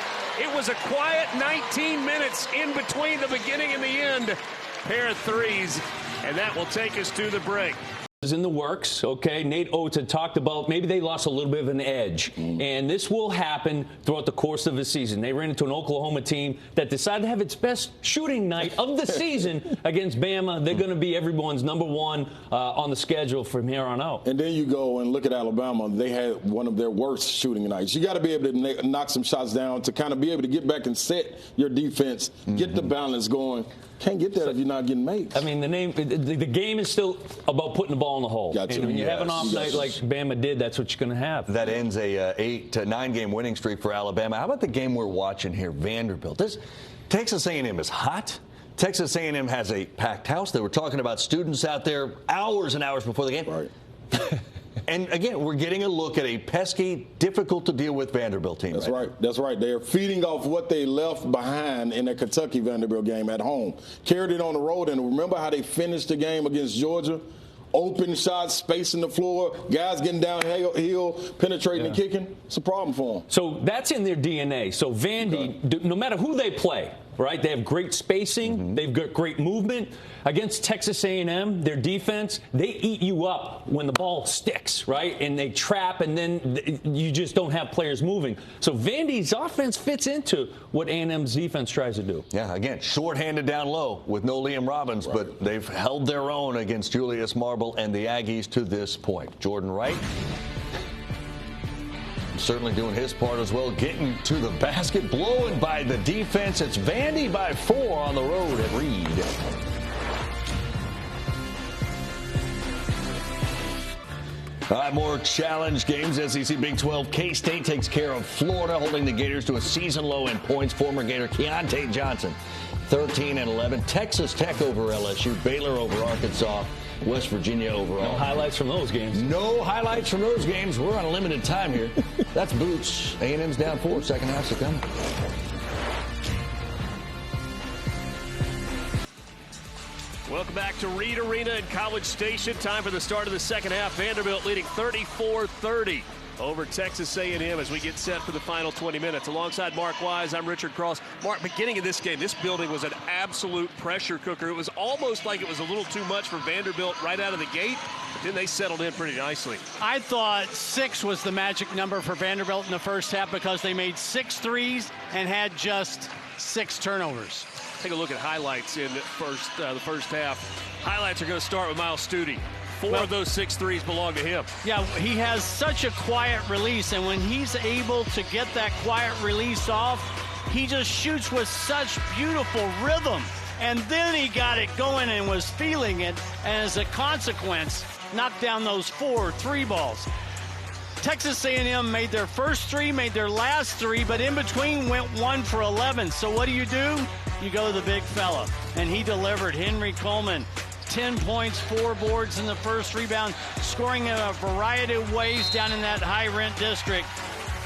It was a quiet 19 minutes in between the beginning and the end. Pair of threes. And that will take us to the break. in the works, okay? Nate Oates had talked about maybe they lost a little bit of an edge. And this will happen throughout the course of the season. They ran into an Oklahoma team that decided to have its best shooting night of the season against Bama. They're going to be everyone's number one on the schedule from here on out. And then you go and look at Alabama. They had one of their worst shooting nights. You got to be able to knock some shots down to kind of be able to get back and set your defense, get the balance going. Can't get that if you're not getting mates. I mean, the game is still about putting the ball in the hole. Gotcha. And when you have an off night like Bama did, that's what you're going to have. That ends a 8 to 9 game winning streak for Alabama. How about the game we're watching here, Vanderbilt? Texas A&M is hot. Texas A&M has a packed house. They were talking about students out there hours and hours before the game. Right. And again, we're getting a look at a pesky, difficult to deal with Vanderbilt team. That's right. That's right. They are feeding off what they left behind in that Kentucky Vanderbilt game at home. Carried it on the road, and remember how they finished the game against Georgia? Open shots, spacing the floor, guys getting downhill, penetrating and kicking. It's a problem for them. So that's in their DNA. So Vandy, no matter who they play, right, they have great spacing. They've got great movement. Against Texas A&M, their defense, they eat you up when the ball sticks, right? And they trap, and then you just don't have players moving. So Vandy's offense fits into what A&M's defense tries to do. Yeah, again, shorthanded down low with no Liam Robbins, but they've held their own against Julius Marble and the Aggies to this point. Jordan Wright certainly doing his part as well, getting to the basket, blowing by the defense. It's Vandy by 4 on the road at Reed. All right, more challenge games. SEC Big 12. K-State takes care of Florida, holding the Gators to a season low in points. Former Gator Keontae Johnson, 13-11. Texas Tech over LSU. Baylor over Arkansas. West Virginia overall. No highlights from those games. No highlights from those games. We're on a limited time here. That's Boots. A&M's down 4. Second half's to come. Welcome back to Reed Arena in College Station. Time for the start of the second half. Vanderbilt leading 34-30 over Texas A&M as we get set for the final 20 minutes. Alongside Mark Wise, I'm Richard Cross. Mark, beginning of this game, this building was an absolute pressure cooker. It was almost like it was a little too much for Vanderbilt right out of the gate, but then they settled in pretty nicely. I thought 6 was the magic number for Vanderbilt in the first half because they made 6 threes and had just 6 turnovers. Take a look at highlights in the first half. Highlights are going to start with Miles Stute. 4 of those 6 threes belong to him. Yeah, he has such a quiet release, and when he's able to get that quiet release off, he just shoots with such beautiful rhythm. And then he got it going and was feeling it, and as a consequence, knocked down those 4 3 balls. Texas A&M made their first 3, made their last 3, but in between went 1 for 11. So what do? You go to the big fella, and he delivered. Henry Coleman, 10 points, 4 boards in the first rebound, scoring in a variety of ways down in that high-rent district.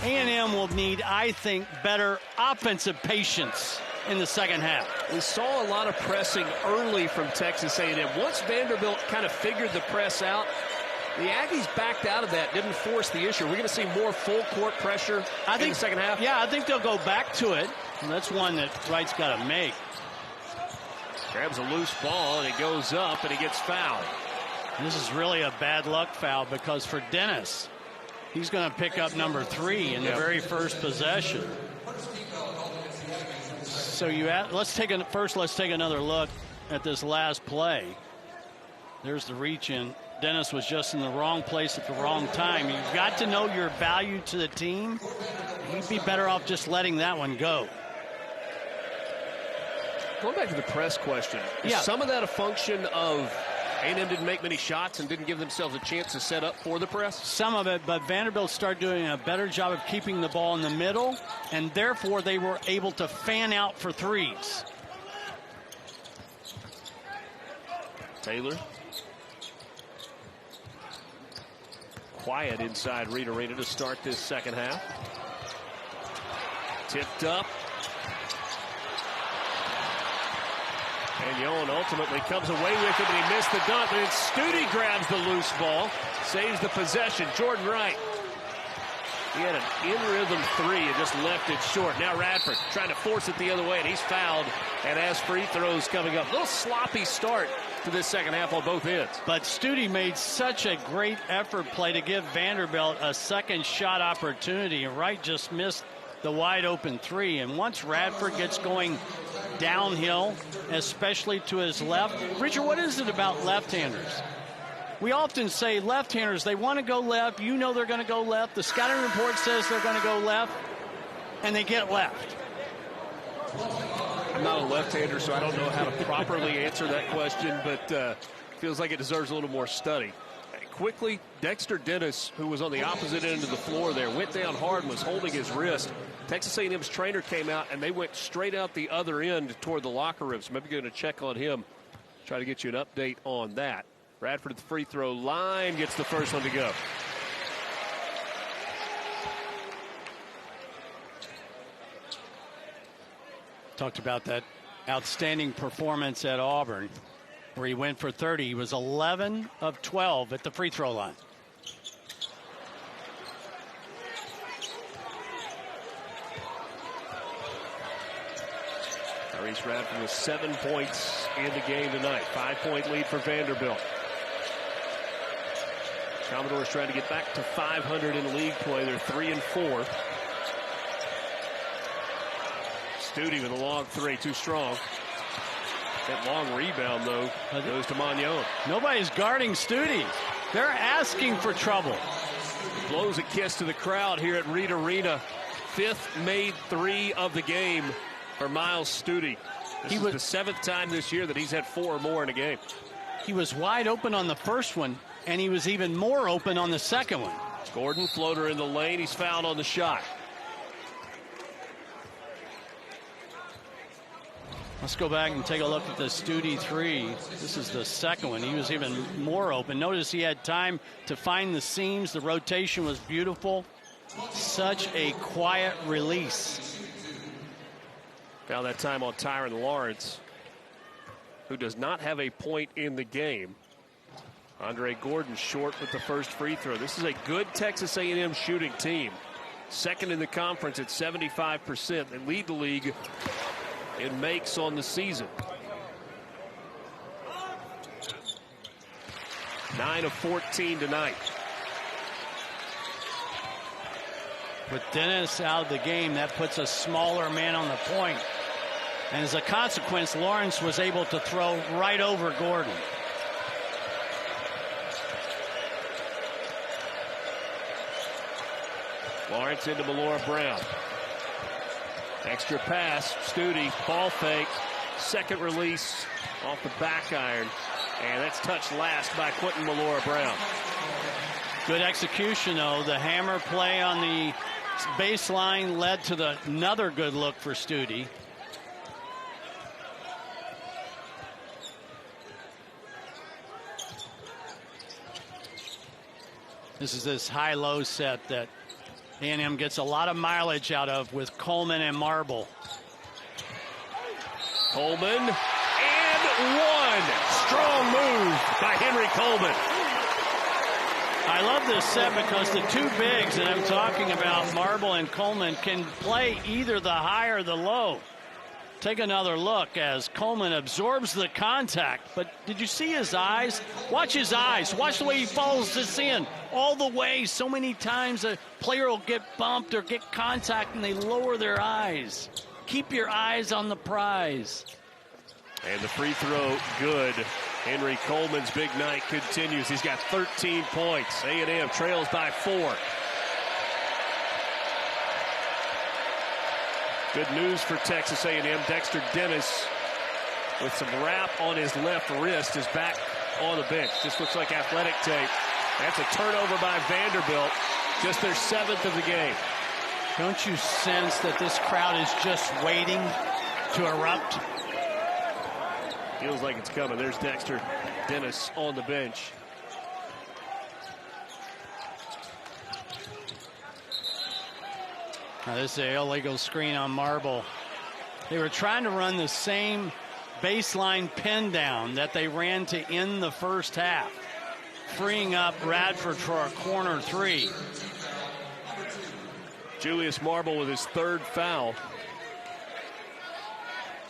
A&M will need, I think, better offensive patience in the second half. We saw a lot of pressing early from Texas A&M. Once Vanderbilt kind of figured the press out, the Aggies backed out of that, didn't force the issue. We're going to see more full-court pressure in the second half? Yeah, I think they'll go back to it. And that's one that Wright's got to make. Grabs a loose ball, and it goes up, and he gets fouled. And this is really a bad luck foul because for Dennis, he's going to pick up number 3 in the very first possession. So let's take another look at this last play. There's the reach in. Dennis was just in the wrong place at the wrong time. You've got to know your value to the team. You'd be better off just letting that one go. Going back to the press question, is some of that a function of A&M didn't make many shots and didn't give themselves a chance to set up for the press? Some of it, but Vanderbilt started doing a better job of keeping the ball in the middle, and therefore they were able to fan out for threes. Taylor. Quiet inside Reed Arena to start this second half. Tipped up. And Yon ultimately comes away with it, and he missed the dunk. But then Stute grabs the loose ball, saves the possession. Jordan Wright. He had an in-rhythm three and just left it short. Now Radford trying to force it the other way, and he's fouled and has free throws coming up. A little sloppy start to this second half on both ends. But Stute made such a great effort play to give Vanderbilt a second shot opportunity, and Wright just missed the wide open three. And once Radford gets going downhill, especially to his left, Richard, what is it about left-handers? We often say left-handers, they want to go left. You know they're going to go left. The scouting report says they're going to go left, and they get left. I'm not a left-hander, so I don't know how to properly answer that question, but feels like it deserves a little more study. Quickly, Dexter Dennis, who was on the opposite end of the floor there, went down hard and was holding his wrist. Texas A&M's trainer came out, and they went straight out the other end toward the locker room. So maybe going to check on him, try to get you an update on that. Radford at the free throw line gets the first one to go. Talked about that outstanding performance at Auburn, where he went for 30. He was 11 of 12 at the free throw line. Tyrese Radford with 7 points in the game tonight. 5-point lead for Vanderbilt. Commodores trying to get back to 500 in league play. They're 3-4. Stute with a long three, too strong. That long rebound, though, goes to Magnon. Nobody's guarding Stute. They're asking for trouble. Blows a kiss to the crowd here at Reed Arena. 5th made three of the game for Miles Stute. This is the 7th time this year that he's had 4 or more in a game. He was wide open on the first one, and he was even more open on the second one. Gordon, floater in the lane. He's fouled on the shot. Let's go back and take a look at the Stute three. This is the second one. He was even more open. Notice he had time to find the seams. The rotation was beautiful. Such a quiet release. Found that time on Tyron Lawrence, who does not have a point in the game. Andre Gordon short with the first free throw. This is a good Texas A&M shooting team. Second in the conference at 75%. They lead the league in makes on the season. 9 of 14 tonight. With Dennis out of the game, that puts a smaller man on the point. And as a consequence, Lawrence was able to throw right over Gordon. Lawrence into Melora Brown. Extra pass, Stute, ball fake, second release off the back iron, and that's touched last by Quentin Melora Brown. Good execution, though. The hammer play on the baseline led to another good look for Stute. This is this high-low set that A&M gets a lot of mileage out of with Coleman and Marble. Coleman, and one. Strong move by Henry Coleman. I love this set because the two bigs that I'm talking about, Marble and Coleman, can play either the high or the low. Take another look as Coleman absorbs the contact. But did you see his eyes? Watch his eyes. Watch the way he follows this in all the way. So many times a player will get bumped or get contact and they lower their eyes. Keep your eyes on the prize. And the free throw good. Henry Coleman's big night continues. He's got 13 points. A&M trails by 4. Good news for Texas A&M. Dexter Dennis with some wrap on his left wrist is back on the bench. Just looks like athletic tape. That's a turnover by Vanderbilt. Just their 7th of the game. Don't you sense that this crowd is just waiting to erupt? Feels like it's coming. There's Dexter Dennis on the bench. Now this is an illegal screen on Marble. They were trying to run the same baseline pin down that they ran to end the first half, freeing up Radford for a corner three. Julius Marble with his third foul.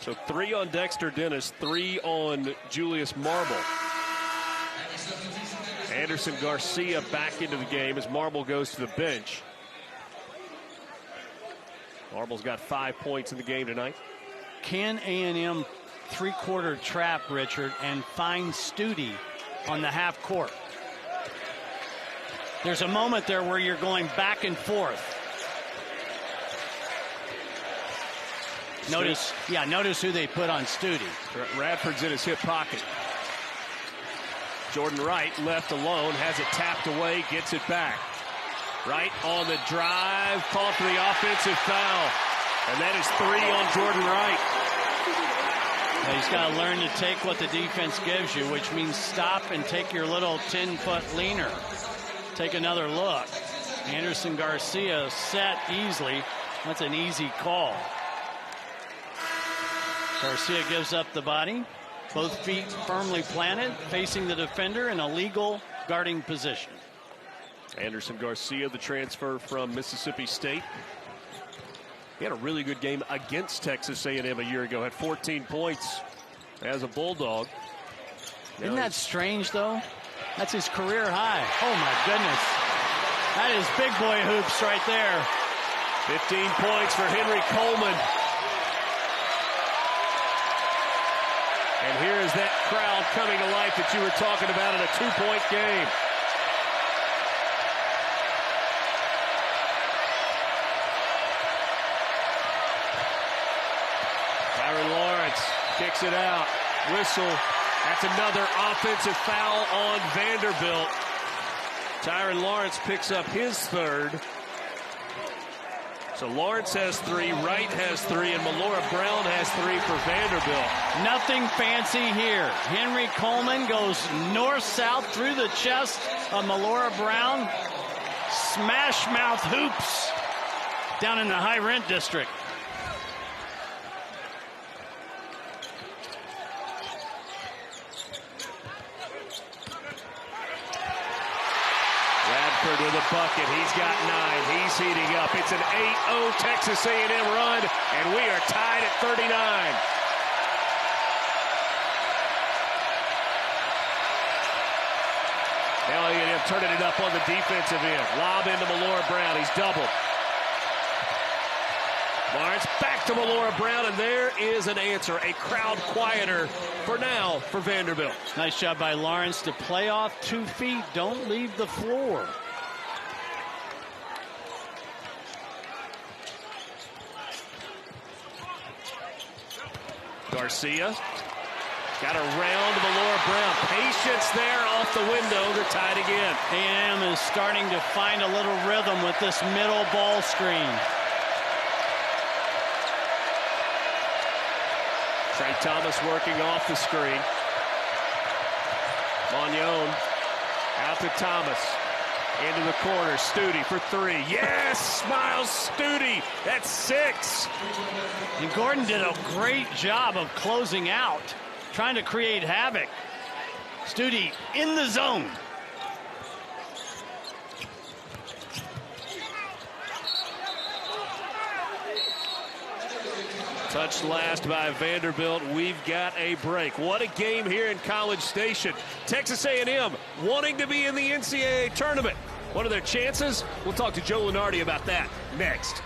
So 3 on Dexter Dennis, 3 on Julius Marble. Anderson Garcia back into the game as Marble goes to the bench. Marble's got 5 points in the game tonight. Can A&M three-quarter trap, Richard, and find Stute on the half court? There's a moment there where you're going back and forth. Notice who they put on Stute. Radford's in his hip pocket. Jordan Wright left alone, has it tapped away, gets it back. Wright on the drive, called for the offensive foul. And that is 3 on Jordan Wright. Well, he's got to learn to take what the defense gives you, which means stop and take your little 10-foot leaner. Take another look. Anderson Garcia set easily. That's an easy call. Garcia gives up the body. Both feet firmly planted, facing the defender in a legal guarding position. Anderson Garcia, the transfer from Mississippi State. He had a really good game against Texas A&M a year ago. Had 14 points as a Bulldog. Isn't that strange, though? That's his career high. Oh, my goodness. That is big boy hoops right there. 15 points for Henry Coleman. And here is that crowd coming to life that you were talking about in a 2-point game. Tyron Lawrence kicks it out. Whistle. That's another offensive foul on Vanderbilt. Tyron Lawrence picks up his third. So Lawrence has 3, Wright has 3, and Melora Brown has 3 for Vanderbilt. Nothing fancy here. Henry Coleman goes north-south through the chest of Melora Brown. Smash mouth hoops down in the high rent district. With a bucket. He's got 9. He's heating up. It's an 8-0 Texas A&M run, and we are tied at 39. Now A&M turning it up on the defensive end. Lob into Melora Brown. He's doubled. Lawrence back to Melora Brown, and there is an answer. A crowd quieter for now for Vanderbilt. Nice job by Lawrence to play off 2 feet. Don't leave the floor. Garcia got around Melora Brown. Patience there off the window. They're tied again. A&M is starting to find a little rhythm with this middle ball screen. Trey Thomas working off the screen. Magnon out to Thomas. Into the corner. Stute for 3. Yes! Miles Stute. That's 6. And Gordon did a great job of closing out, trying to create havoc. Stute in the zone. Touched last by Vanderbilt. We've got a break. What a game here in College Station. Texas A&M wanting to be in the NCAA tournament. What are their chances? We'll talk to Joe Lunardi about that next.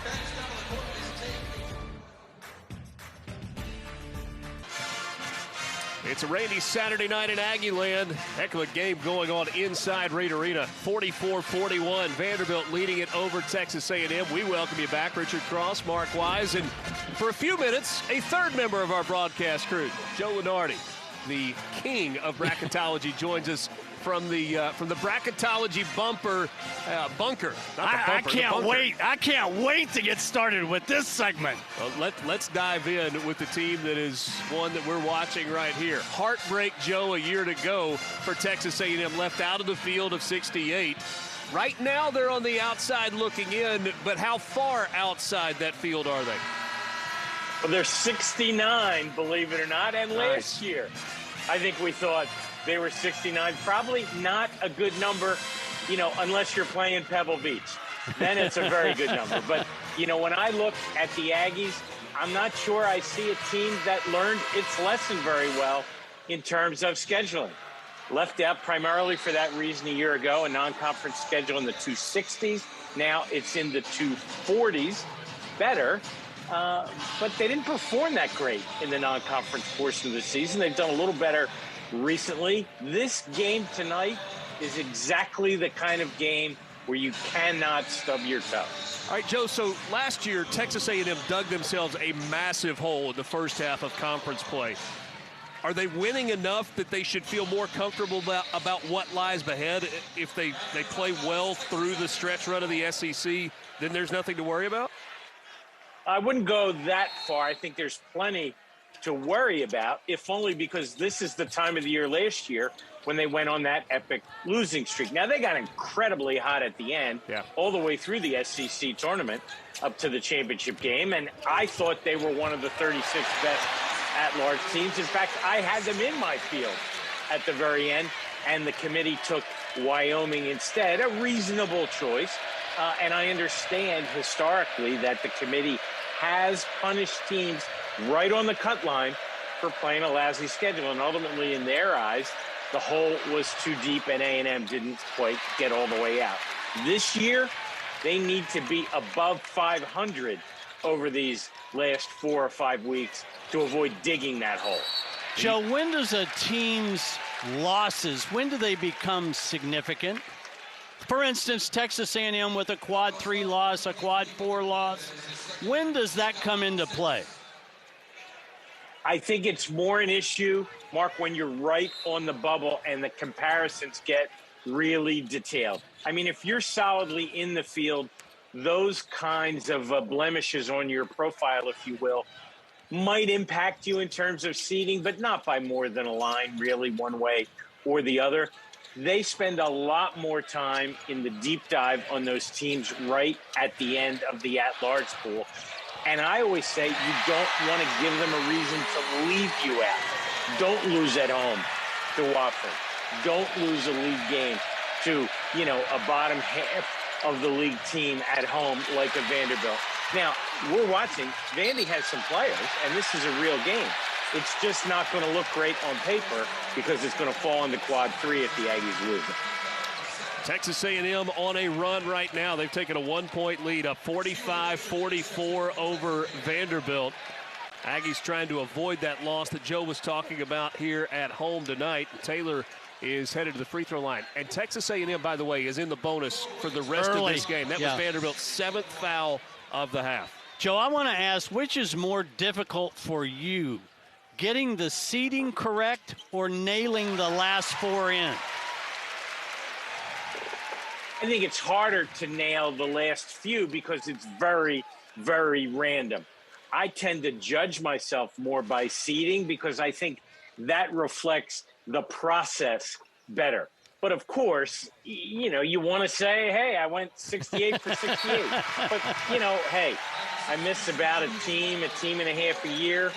It's a rainy Saturday night in Aggieland. Heck of a game going on inside Reed Arena. 44-41. Vanderbilt leading it over Texas A&M. We welcome you back, Richard Cross, Mark Wise, and for a few minutes, a third member of our broadcast crew, Joe Lunardi, the king of bracketology, joins us from the bracketology bunker. I can't wait to get started with this segment. Well, let's dive in with the team that is one that we're watching right here. Heartbreak Joe a year to go for Texas A&M, left out of the field of 68. Right now they're on the outside looking in, but how far outside that field are they? Well, they're 69, believe it or not, and last year I think we thought they were 69. Probably not a good number, unless you're playing Pebble Beach. then it's a very good number. But, when I look at the Aggies, I'm not sure I see a team that learned its lesson very well in terms of scheduling. Left out primarily for that reason a year ago, a non-conference schedule in the 260s. Now it's in the 240s. Better, but they didn't perform that great in the non-conference portion of the season. They've done a little better recently. This game tonight is exactly the kind of game where you cannot stub your toe. All right, Joe, so last year, Texas A&M dug themselves a massive hole in the first half of conference play. Are they winning enough that they should feel more comfortable about what lies ahead? If they play well through the stretch run of the SEC, then there's nothing to worry about? I wouldn't go that far. I think there's plenty to worry about, if only because this is the time of the year last year when they went on that epic losing streak. Now, they got incredibly hot at the end, all the way through the SEC tournament up to the championship game, and I thought they were one of the 36 best at-large teams. In fact, I had them in my field at the very end, and the committee took Wyoming instead, a reasonable choice. And I understand historically that the committee has punished teams right on the cut line for playing a lousy schedule. And ultimately, in their eyes, the hole was too deep and A&M didn't quite get all the way out. This year, they need to be above 500 over these last 4 or 5 weeks to avoid digging that hole. Joe, when does a team's losses, when do they become significant? For instance, Texas A&M with a quad 3 loss, a quad 4 loss. When does that come into play? I think it's more an issue, Mark, when you're right on the bubble and the comparisons get really detailed. I mean, if you're solidly in the field, those kinds of blemishes on your profile, if you will, might impact you in terms of seeding, but not by more than a line, really, one way or the other. They spend a lot more time in the deep dive on those teams right at the end of the at-large pool. And I always say you don't want to give them a reason to leave you out. Don't lose at home to Wofford. Don't lose a league game to, a bottom half of the league team at home like a Vanderbilt. Now, we're watching. Vandy has some players, and this is a real game. It's just not going to look great on paper because it's going to fall into quad 3 if the Aggies lose. Texas A&M on a run right now. They've taken a 1-point lead, up 45-44 over Vanderbilt. Aggies trying to avoid that loss that Joe was talking about here at home tonight. Taylor is headed to the free throw line. And Texas A&M, by the way, is in the bonus for the rest of this game. That was Vanderbilt's 7th foul of the half. Joe, I want to ask, which is more difficult for you, getting the seeding correct or nailing the last 4 in? I think it's harder to nail the last few because it's very, very random. I tend to judge myself more by seeding because I think that reflects the process better. But, of course, you want to say, hey, I went 68 for 68. But, hey, I miss about a team and a half a year.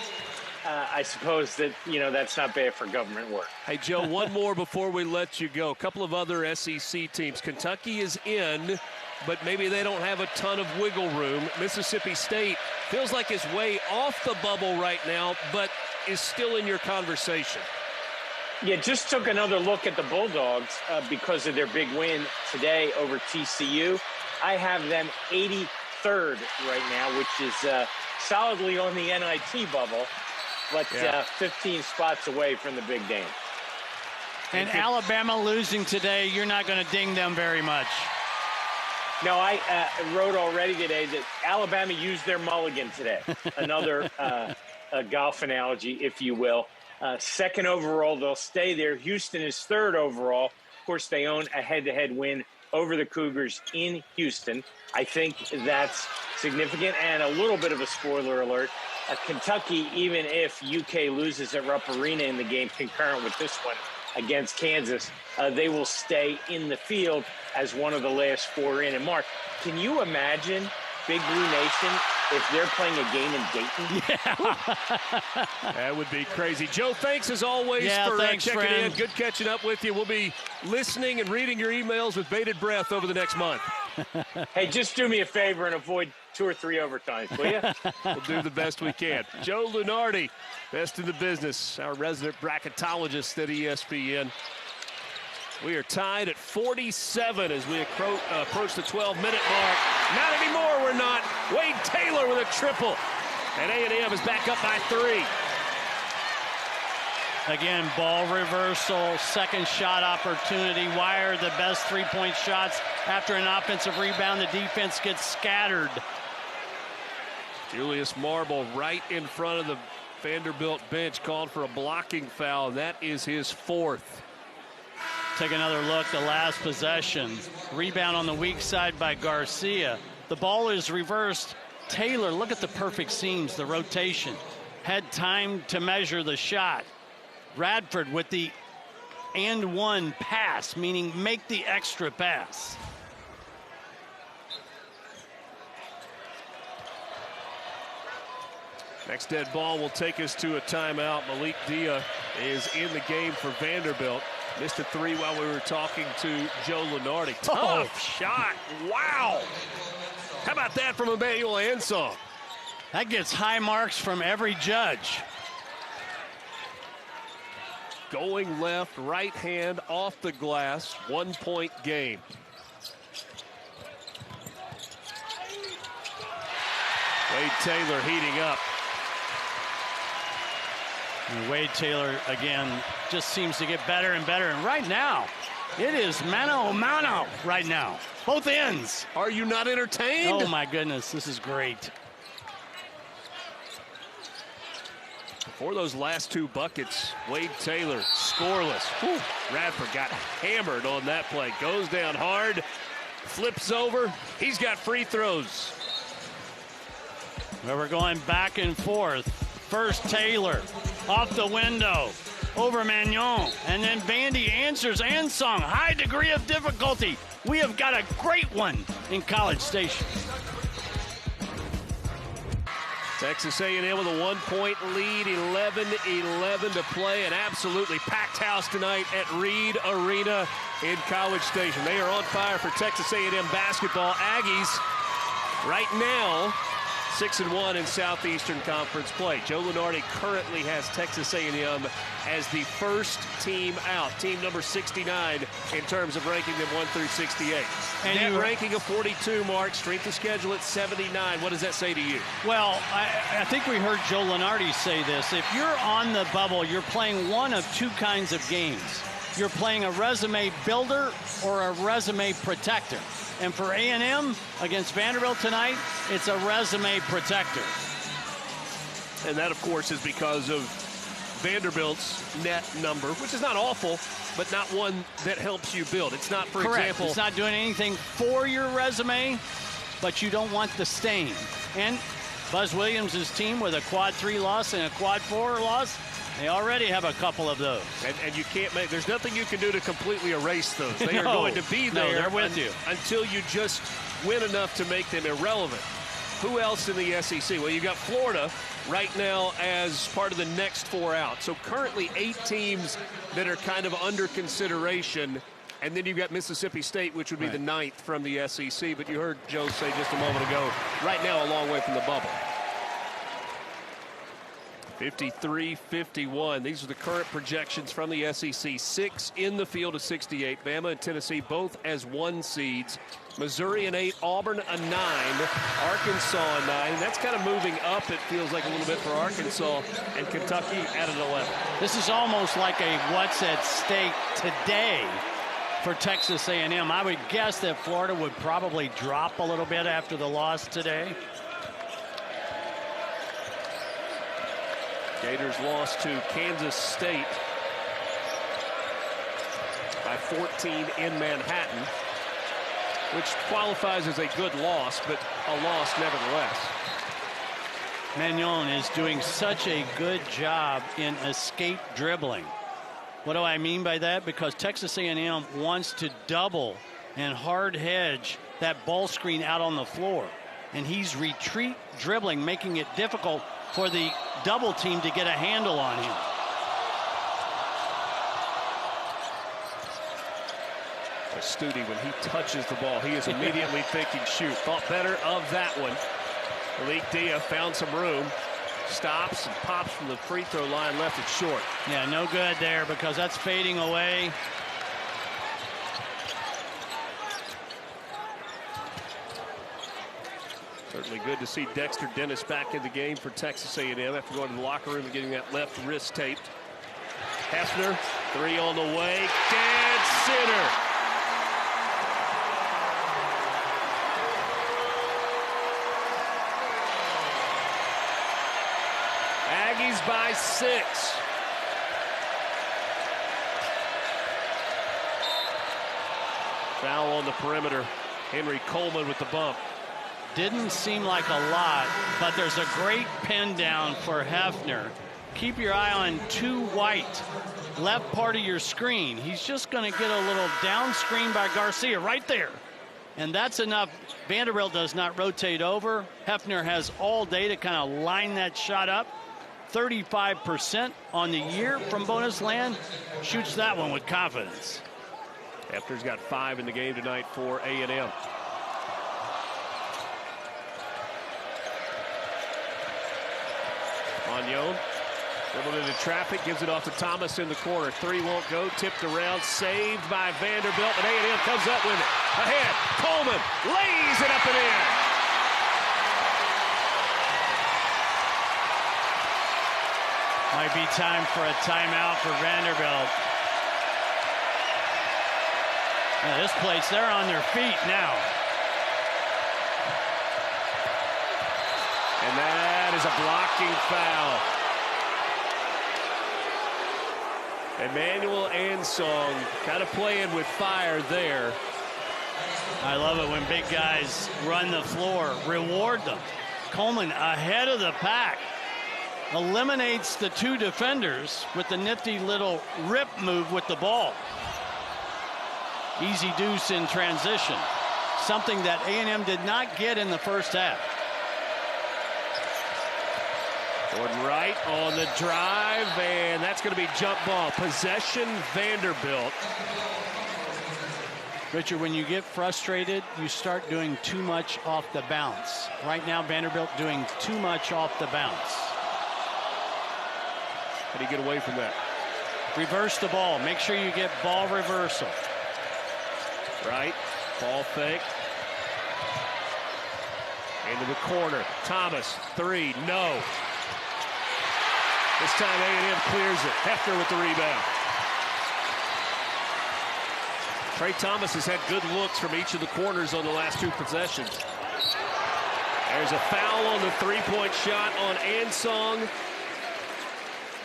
I suppose that, that's not bad for government work. Hey, Joe, one more before we let you go. A couple of other SEC teams. Kentucky is in, but maybe they don't have a ton of wiggle room. Mississippi State feels like it's way off the bubble right now, but is still in your conversation. Yeah, just took another look at the Bulldogs because of their big win today over TCU. I have them 83rd right now, which is solidly on the NIT bubble, but 15 spots away from the big game. And Alabama losing today, you're not going to ding them very much. No, I wrote already today that Alabama used their mulligan today. Another golf analogy, if you will. Second overall, they'll stay there. Houston is third overall. Of course, they own a head-to-head win over the Cougars in Houston. I think that's significant. And a little bit of a spoiler alert. Kentucky, even if UK loses at Rupp Arena in the game concurrent with this one against Kansas, they will stay in the field as one of the last 4 in. And, Mark, can you imagine Big Blue Nation if they're playing a game in Dayton? Yeah. That would be crazy. Joe, thanks as always for checking in. Good catching up with you. We'll be listening and reading your emails with bated breath over the next month. Hey, just do me a favor and avoid 2 or 3 overtimes, will you? We'll do the best we can. Joe Lunardi, best in the business, our resident bracketologist at ESPN. We are tied at 47 as we approach the 12-minute mark. Not anymore, we're not. Wade Taylor with a triple. And A&M is back up by 3. Again, ball reversal, second shot opportunity. Wire the best three-point shots after an offensive rebound. The defense gets scattered. Julius Marble right in front of the Vanderbilt bench called for a blocking foul, and that is his 4th. Take another look, the last possession. Rebound on the weak side by Garcia. The ball is reversed. Taylor, look at the perfect seams, the rotation. Had time to measure the shot. Radford with the and one pass, meaning make the extra pass. Next dead ball will take us to a timeout. Malik Dia is in the game for Vanderbilt. Missed a 3 while we were talking to Joe Lunardi. Tough shot. Wow. How about that from Emmanuel Ansong? That gets high marks from every judge. Going left, right hand off the glass, 1-point game. Wade Taylor heating up. And Wade Taylor, again, just seems to get better and better. And right now, it is mano a mano right now. Both ends. Are you not entertained? Oh, my goodness. This is great. For those last 2 buckets, Wade Taylor scoreless. Whew. Radford got hammered on that play. Goes down hard, flips over. He's got free throws. Well, we're going back and forth. First Taylor off the window over Magnon, and then Vandy answers Ansong. High degree of difficulty. We have got a great one in College Station. Texas A&M with a 1-point lead, 11-11 to play. An absolutely packed house tonight at Reed Arena in College Station. They are on fire for Texas A&M basketball. Aggies right now 6-1 in Southeastern Conference play. Joe Lunardi currently has Texas A&M as the first team out, team number 69 in terms of ranking them 1 through 68. And net ranking of 42, Mark. Strength of schedule at 79. What does that say to you? Well, I think we heard Joe Lunardi say this. If you're on the bubble, you're playing one of 2 kinds of games. You're playing a resume builder or a resume protector. And for A&M against Vanderbilt tonight, it's a resume protector. And that, of course, is because of Vanderbilt's net number, which is not awful, but not one that helps you build. It's not, for example, it's not doing anything for your resume, but you don't want the stain. And Buzz Williams' team with a quad 3 loss and a quad 4 loss, they already have a couple of those. And you can't make, there's nothing you can do to completely erase those. They are going to be there they're with you until you just win enough to make them irrelevant. Who else in the SEC? Well, you've got Florida right now as part of the next 4 out. So currently 8 teams that are kind of under consideration. And then you've got Mississippi State, which would be the 9th from the SEC. But you heard Joe say just a moment ago, right now a long way from the bubble. 53-51. These are the current projections from the SEC. 6 in the field of 68. Bama and Tennessee both as 1 seeds. Missouri an 8, Auburn a 9, Arkansas a 9. And that's kind of moving up, it feels like, a little bit for Arkansas, and Kentucky at an 11. This is almost like a what's at stake today for Texas A&M. I would guess that Florida would probably drop a little bit after the loss today. Gators lost to Kansas State by 14 in Manhattan, which qualifies as a good loss, but a loss nevertheless. Magnon is doing such a good job in escape dribbling. What do I mean by that? Because Texas A&M wants to double and hard hedge that ball screen out on the floor. And he's retreat dribbling, making it difficult for the double team to get a handle on him. Studi, when he touches the ball, he is immediately thinking shoot. Thought better of that one. Malik Dia found some room. Stops and pops from the free throw line, left it short. Yeah, no good there because that's fading away. Certainly good to see Dexter Dennis back in the game for Texas A&M after going to the locker room and getting that left wrist taped. Hefner, three on the way, dead center. Aggies by 6. Foul on the perimeter. Henry Coleman with the bump. Didn't seem like a lot, but there's a great pin down for Hefner. Keep your eye on 2 White, left part of your screen. He's just going to get a little down screen by Garcia right there. And that's enough. Vanderbilt does not rotate over. Hefner has all day to kind of line that shot up. 35% on the year from bonus land. Shoots that one with confidence. Hefner's got 5 in the game tonight for A&M. Magnon, dribbled into traffic, gives it off to Thomas in the corner. 3 won't go, tipped around, saved by Vanderbilt, but A&M comes up with it. Ahead, Coleman lays it up and in. Might be time for a timeout for Vanderbilt. Now this place, they're on their feet now. And that is a blocking foul. Emmanuel Ansong kind of playing with fire there. I love it when big guys run the floor, reward them. Coleman ahead of the pack. Eliminates the 2 defenders with the nifty little rip move with the ball. Easy deuce in transition. Something that A&M did not get in the first half. Jordan Wright on the drive, and that's going to be jump ball. Possession, Vanderbilt. Richard, when you get frustrated, you start doing too much off the bounce. Right now, Vanderbilt doing too much off the bounce. How do you get away from that? Reverse the ball. Make sure you get ball reversal. Right, ball fake. Into the corner. Thomas, 3, no. This time A&M clears it. Hefner with the rebound. Trey Thomas has had good looks from each of the corners on the last 2 possessions. There's a foul on the 3-point shot on Ansong.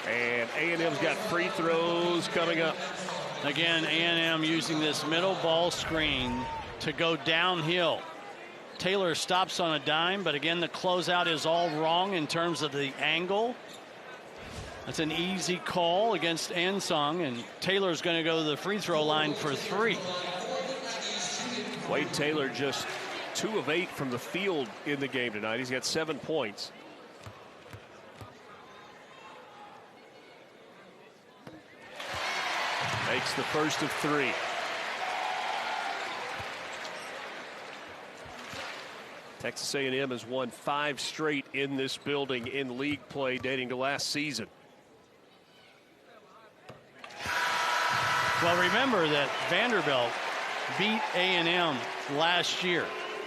And A&M's got free throws coming up. Again, A&M using this middle ball screen to go downhill. Taylor stops on a dime, but again, the closeout is all wrong in terms of the angle. That's an easy call against Ansong, and Taylor's going to go to the free throw line for 3. Wade Taylor just 2 of 8 from the field in the game tonight. He's got 7 points. Makes the first of 3. Texas A&M has won 5 straight in this building in league play dating to last season. Well, remember that Vanderbilt beat A&M last year.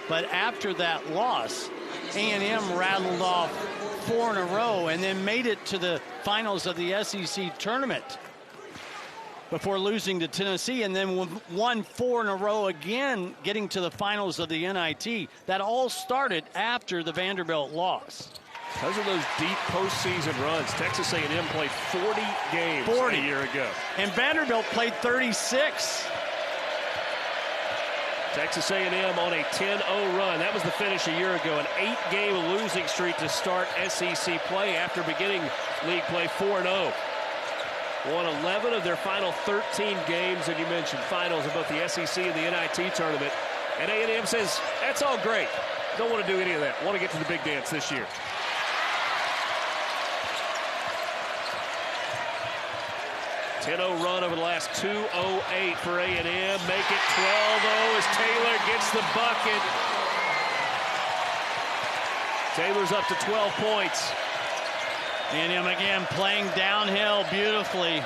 But after that loss, A&M rattled off 4 in a row and then made it to the finals of the SEC tournament before losing to Tennessee, and then won 4 in a row again, getting to the finals of the NIT. That all started after the Vanderbilt loss. Because of those deep postseason runs, Texas A&M played 40 games a year ago. And Vanderbilt played 36. Texas A&M on a 10-0 run. That was the finish a year ago. An 8-game losing streak to start SEC play after beginning league play 4-0. Won 11 of their final 13 games, and you mentioned finals of both the SEC and the NIT tournament. And A&M says, that's all great. Don't want to do any of that. Want to get to the big dance this year. 10-0 run over the last 2:08 for A&M. Make it 12-0 as Taylor gets the bucket. Taylor's up to 12 points. A&M again playing downhill beautifully.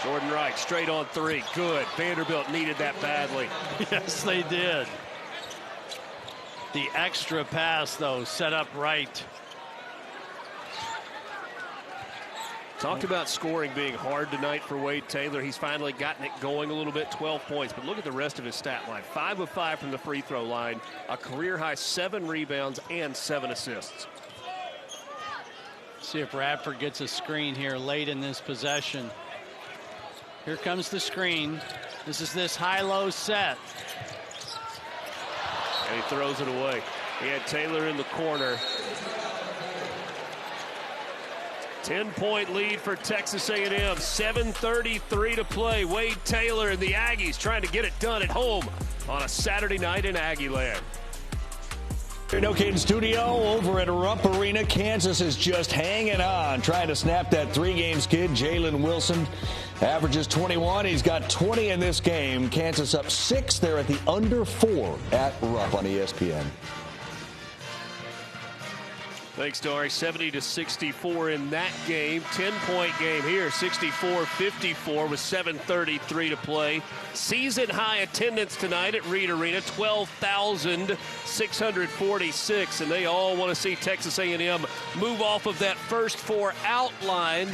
Jordan Wright straight on three. Good. Vanderbilt needed that badly. Yes, they did. The extra pass, though, set up right. Talked about scoring being hard tonight for Wade Taylor. He's finally gotten it going a little bit, 12 points. But look at the rest of his stat line. 5 of 5 from the free throw line, a career-high 7 rebounds and 7 assists. See if Radford gets a screen here late in this possession. Here comes the screen. This is this high-low set. And he throws it away. He had Taylor in the corner. 10-point lead for Texas A&M. 7:33 to play. Wade Taylor and the Aggies trying to get it done at home on a Saturday night in Aggie Land. Okay, in studio over at Rupp Arena, Kansas is just hanging on, trying to snap that 3-game skid. Jalen Wilson averages 21. He's got 20 in this game. Kansas up 6. They're at the under 4 at Rupp on ESPN. Thanks, Dory. 70-64 in that game. 10-point game here. 64-54 with 7:33 to play. Season high attendance tonight at Reed Arena, 12,646, and they all want to see Texas A&M move off of that first 4 outline,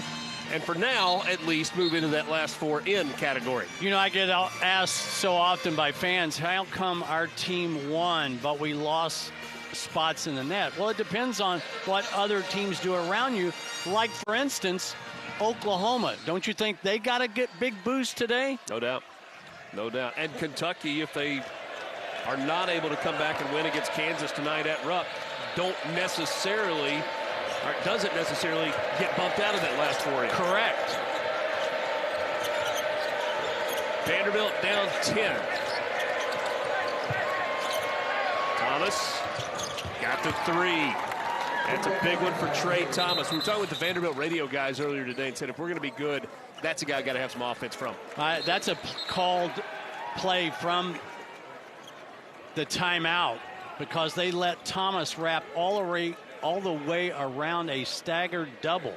and for now, at least, move into that last 4 in category. You know, I get asked so often by fans, how come our team won, but we lost spots in the net? Well, it depends on what other teams do around you. Like, for instance, Oklahoma. Don't you think they got a big boost today? No doubt. No doubt. And Kentucky, if they are not able to come back and win against Kansas tonight at Rupp, doesn't necessarily get bumped out of that last 4 in. Correct. Vanderbilt down 10. Thomas got the 3. That's a big one for Trey Thomas. We were talking with the Vanderbilt radio guys earlier today and said if we're going to be good, that's a guy got to have some offense from. That's a called play from the timeout because they let Thomas wrap all the way around a staggered double.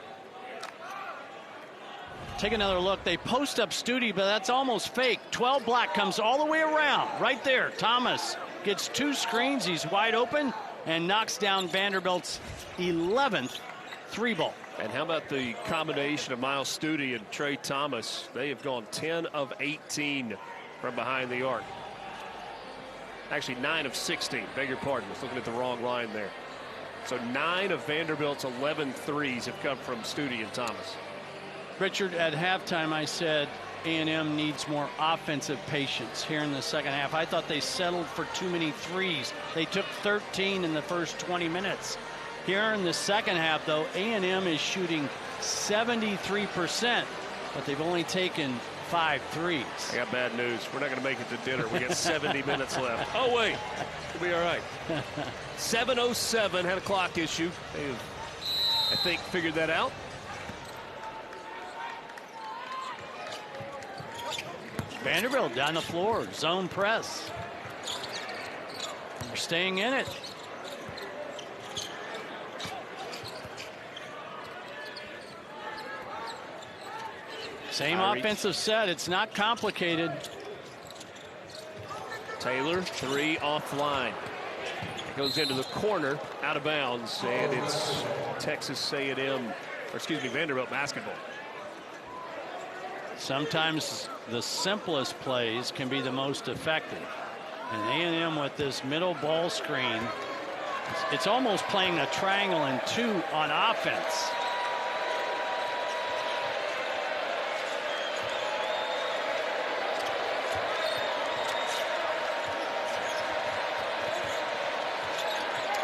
Take another look. They post up Studi, but that's almost fake. 12 black comes all the way around. Right there. Thomas gets 2 screens. He's wide open and knocks down Vanderbilt's 11th 3-ball. And how about the combination of Miles Studi and Trey Thomas? They have gone 10 of 18 from behind the arc. Actually, 9 of 16. Beg your pardon. I was looking at the wrong line there. So 9 of Vanderbilt's 11 threes have come from Studi and Thomas. Richard, at halftime, I said A&M needs more offensive patience here in the second half. I thought they settled for too many threes. They took 13 in the first 20 minutes. Here in the second half, though, A&M is shooting 73%, but they've only taken 5 threes. I got bad news. We're not going to make it to dinner. We got 70 minutes left. Oh, wait. We'll be all right. 7:07 had a clock issue. They've, I think, figured that out. Vanderbilt down the floor, zone press. They're staying in it. Same offensive set. It's not complicated. Taylor, 3 offline. It goes into the corner, out of bounds, and it's Texas A&M, or excuse me, Vanderbilt basketball. Sometimes the simplest plays can be the most effective. And A&M with this middle ball screen, it's almost playing a triangle and 2 on offense.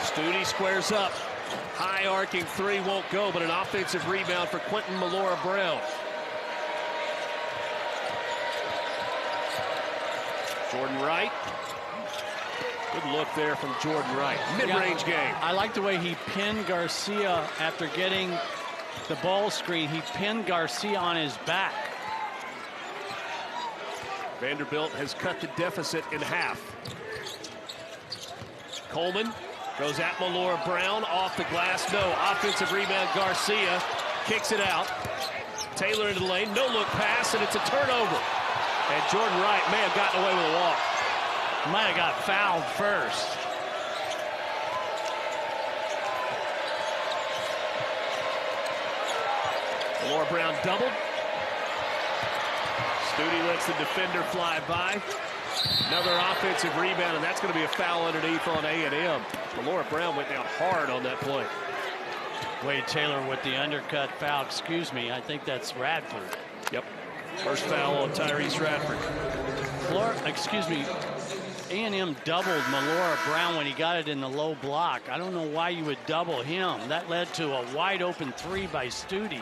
Studi squares up. High arcing 3 won't go, but an offensive rebound for Quentin Malora-Brown. Jordan Wright. Good look there from Jordan Wright. Mid-range game. I like the way he pinned Garcia after getting the ball screen. He pinned Garcia on his back. Vanderbilt has cut the deficit in half. Coleman goes at Malora Brown, off the glass, no. Offensive rebound, Garcia kicks it out. Taylor into the lane, no look pass, and it's a turnover. And Jordan Wright may have gotten away with a walk. Might have got fouled first. Malora Brown doubled. Studi lets the defender fly by. Another offensive rebound, and that's going to be a foul underneath on A&M. Malora Brown went down hard on that play. Wade Taylor with the undercut foul. Excuse me, I think that's Radford. Yep. First foul on Tyrese Radford. A&M doubled Malora Brown when he got it in the low block. I don't know why you would double him. That led to a wide open three by Studi.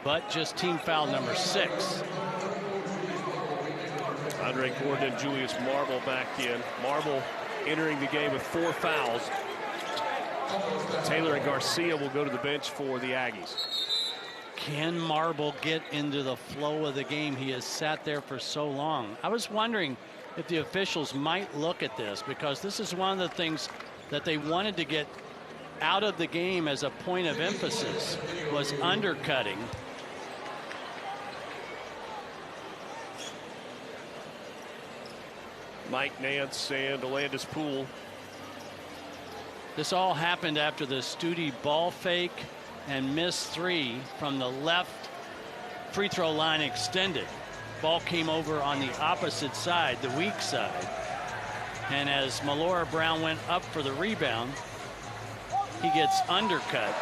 But just team foul number 6. Andre Gordon and Julius Marble back in. Marble entering the game with 4 fouls. Taylor and Garcia will go to the bench for the Aggies. Can Marble get into the flow of the game? He has sat there for so long. I was wondering if the officials might look at this, because this is one of the things that they wanted to get out of the game as a point of emphasis, was undercutting. Mike Nance and Alandis Poole. This all happened after the Studi ball fake and missed 3 from the left free throw line extended. Ball came over on the opposite side, the weak side. And as Malora Brown went up for the rebound, he gets undercut.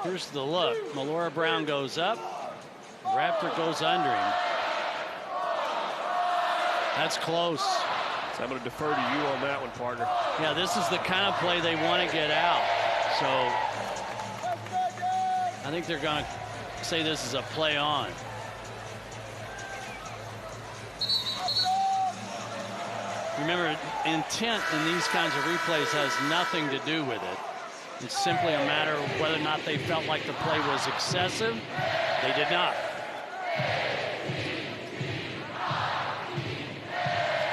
Here's the look. Malora Brown goes up. Radford goes under him. That's close. So I'm going to defer to you on that one, partner. Yeah, this is the kind of play they want to get out. So I think they're going to say this is a play on. Remember, intent in these kinds of replays has nothing to do with it. It's simply a matter of whether or not they felt like the play was excessive. They did not.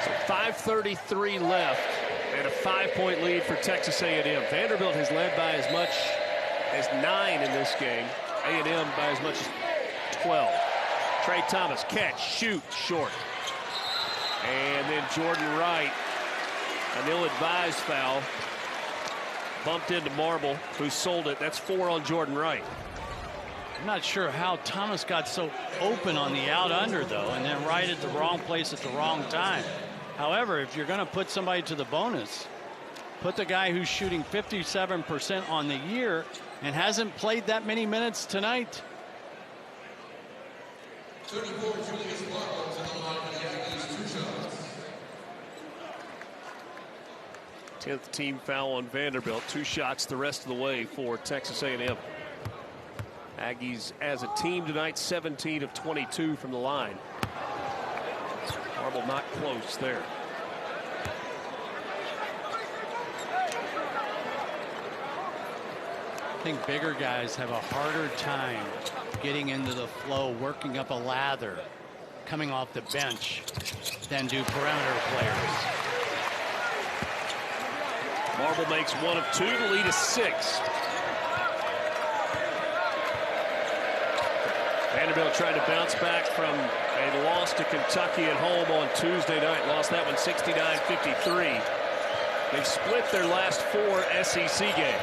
So 5:33 left and a 5-point lead for Texas A&M. Vanderbilt has led by as much as 9 in this game. A&M by as much as 12. Trey Thomas, catch, shoot, short. And then Jordan Wright, an ill-advised foul. Bumped into Marble, who sold it. That's 4 on Jordan Wright. I'm not sure how Thomas got so open on the out under, though, and then right at the wrong place at the wrong time. However, if you're going to put somebody to the bonus, put the guy who's shooting 57% on the year and hasn't played that many minutes tonight. 10th team foul on Vanderbilt. 2 shots the rest of the way for Texas A&M. Aggies as a team tonight, 17 of 22 from the line. Marble not close there. I think bigger guys have a harder time getting into the flow, working up a lather, coming off the bench than do perimeter players. Marble makes 1 of 2 to lead is 6. Vanderbilt tried to bounce back from a loss to Kentucky at home on Tuesday night. Lost that one 69-53. They've split their last 4 SEC games.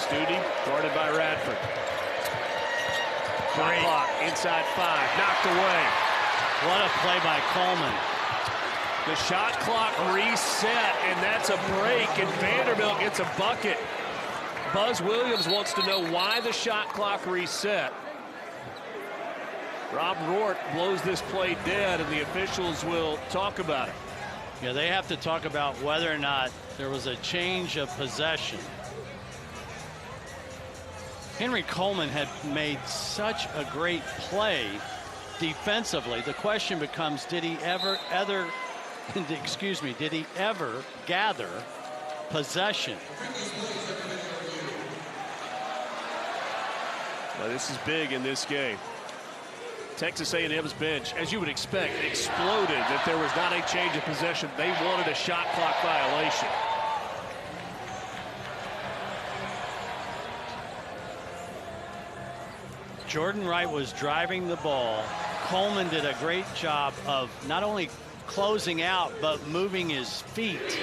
Studi guarded by Radford. Shot clock inside 5, knocked away. What a play by Coleman. The shot clock reset, and that's a break, and Vanderbilt gets a bucket. Buzz Williams wants to know why the shot clock reset. Rob Rourke blows this play dead, and the officials will talk about it. Yeah, they have to talk about whether or not there was a change of possession. Henry Coleman had made such a great play defensively. The question becomes, did he ever gather possession? Well, this is big in this game. Texas A&M's bench, as you would expect, exploded that there was not a change of possession. They wanted a shot clock violation. Jordan Wright was driving the ball. Coleman did a great job of not only closing out, but moving his feet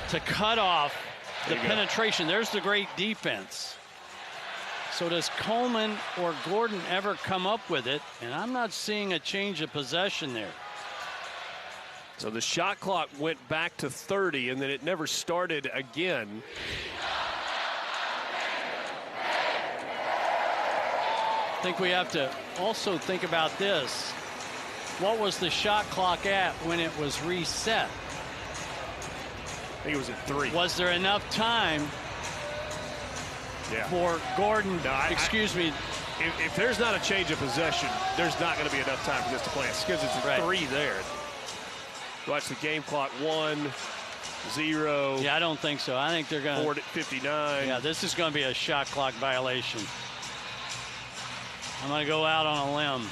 to cut off the penetration. There's the great defense. So does Coleman or Gordon ever come up with it? And I'm not seeing a change of possession there. So the shot clock went back to 30, and then it never started again. I think we have to also think about this. What was the shot clock at when it was reset? I think it was at 3. Was there enough time for Gordon? No, if there's not a change of possession, there's not going to be enough time for this to play. Because it's a 3 there. Watch the game clock. 1, 0. Yeah, I don't think so. I think they're going to. 4 at 59. Yeah, this is going to be a shot clock violation. I'm going to go out on a limb.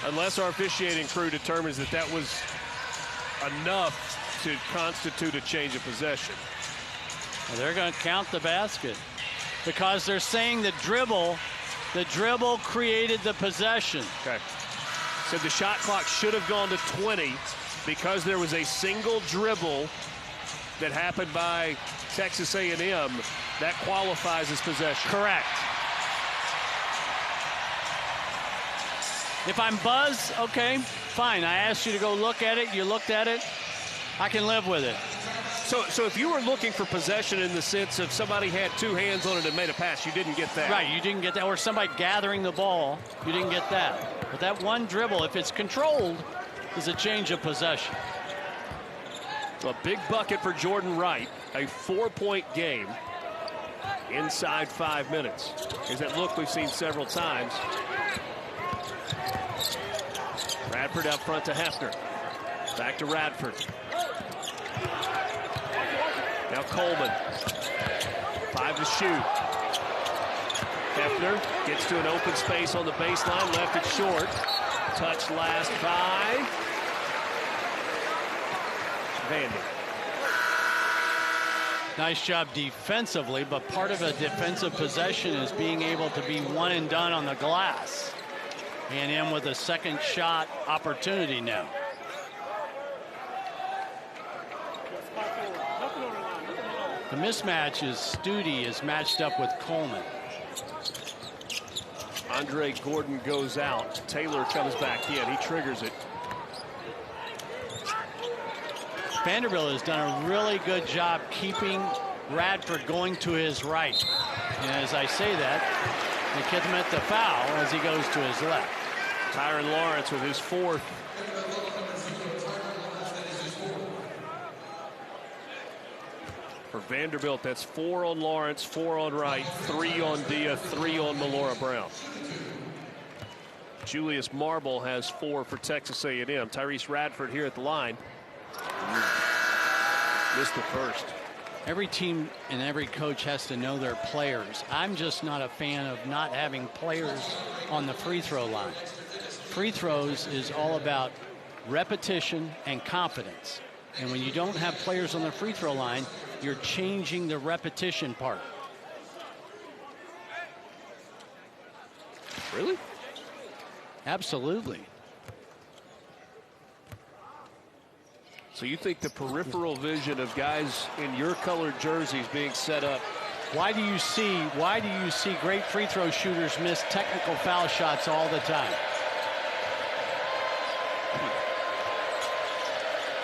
Unless our officiating crew determines that that was enough to constitute a change of possession. Well, they're going to count the basket because they're saying the dribble created the possession. Okay. So the shot clock should have gone to 20 because there was a single dribble that happened by Texas A&M that qualifies as possession. Correct. If I'm Buzz, okay, fine. I asked you to go look at it. You looked at it. I can live with it. So if you were looking for possession in the sense of somebody had 2 hands on it and made a pass, you didn't get that. Right, you didn't get that. Or somebody gathering the ball, you didn't get that. But that one dribble, if it's controlled, is a change of possession. So a big bucket for Jordan Wright, a 4-point game inside 5 minutes. Here's that look we've seen several times. Radford out front to Hefner. Back to Radford. Now Coleman. 5 to shoot. Hefner gets to an open space on the baseline. Left it short. Touch last by Vandy. Nice job defensively, but part of a defensive possession is being able to be one and done on the glass. A&M with a second shot opportunity now. The mismatch is Studi is matched up with Coleman. Andre Gordon goes out. Taylor comes back in. He triggers it. Vanderbilt has done a really good job keeping Radford going to his right. And as I say that, they commit the foul as he goes to his left. Tyron Lawrence with his 4th. For Vanderbilt, that's 4 on Lawrence, 4 on Wright, 3 on Dia, 3 on Melora Brown. Julius Marble has 4 for Texas A&M. Tyrese Radford here at the line. Missed the first. Every team and every coach has to know their players. I'm just not a fan of not having players on the free throw line. Free throws is all about repetition and confidence. And when you don't have players on the free throw line, you're changing the repetition part. Really? Absolutely. So you think the peripheral vision of guys in your colored jerseys being set up? Why do you see great free throw shooters miss technical foul shots all the time?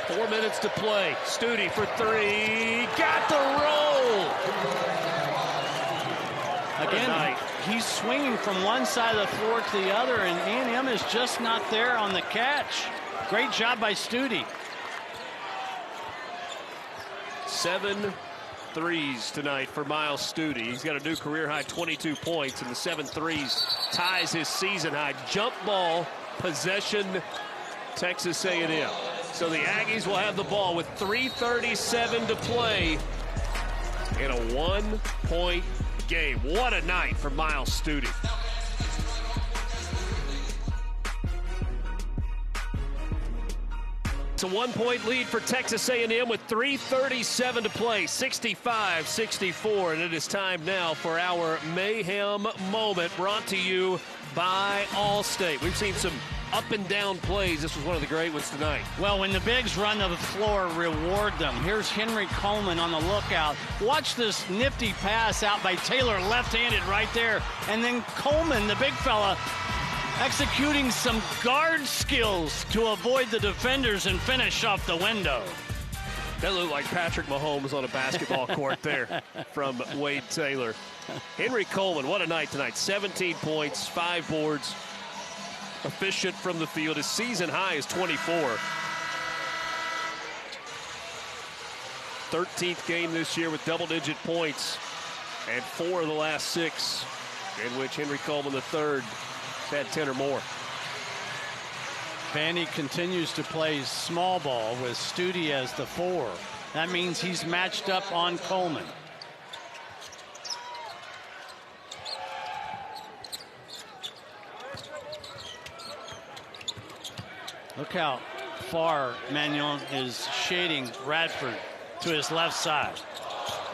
4 minutes to play. Studi for 3. Got the roll. Again, he's swinging from one side of the floor to the other, and A&M is just not there on the catch. Great job by Stute. 7 threes tonight for Miles Stute. He's got a new career-high 22 points, and the 7 threes ties his season-high. Jump ball possession, Texas A&M. So the Aggies will have the ball with 3:37 to play in a 1-point game. What a night for Miles Stute. It's a 1-point lead for Texas A&M with 3:37 to play, 65-64, and it is time now for our Mayhem Moment, brought to you by Allstate. We've seen some up and down plays. This was one of the great ones tonight. Well, when the bigs run to the floor, reward them. Here's Henry Coleman on the lookout. Watch this nifty pass out by Taylor, left-handed right there. And then Coleman, the big fella, executing some guard skills to avoid the defenders and finish off the window. That looked like Patrick Mahomes on a basketball court there from Wade Taylor. Henry Coleman, what a night tonight. 17 points, 5 boards. Efficient from the field. His season high is 24. 13th game this year with double-digit points, and 4 of the last 6 in which Henry Coleman III had 10 or more. Vandy continues to play small ball with Stute as the 4. That means he's matched up on Coleman. Look how far Magnon is shading Radford to his left side.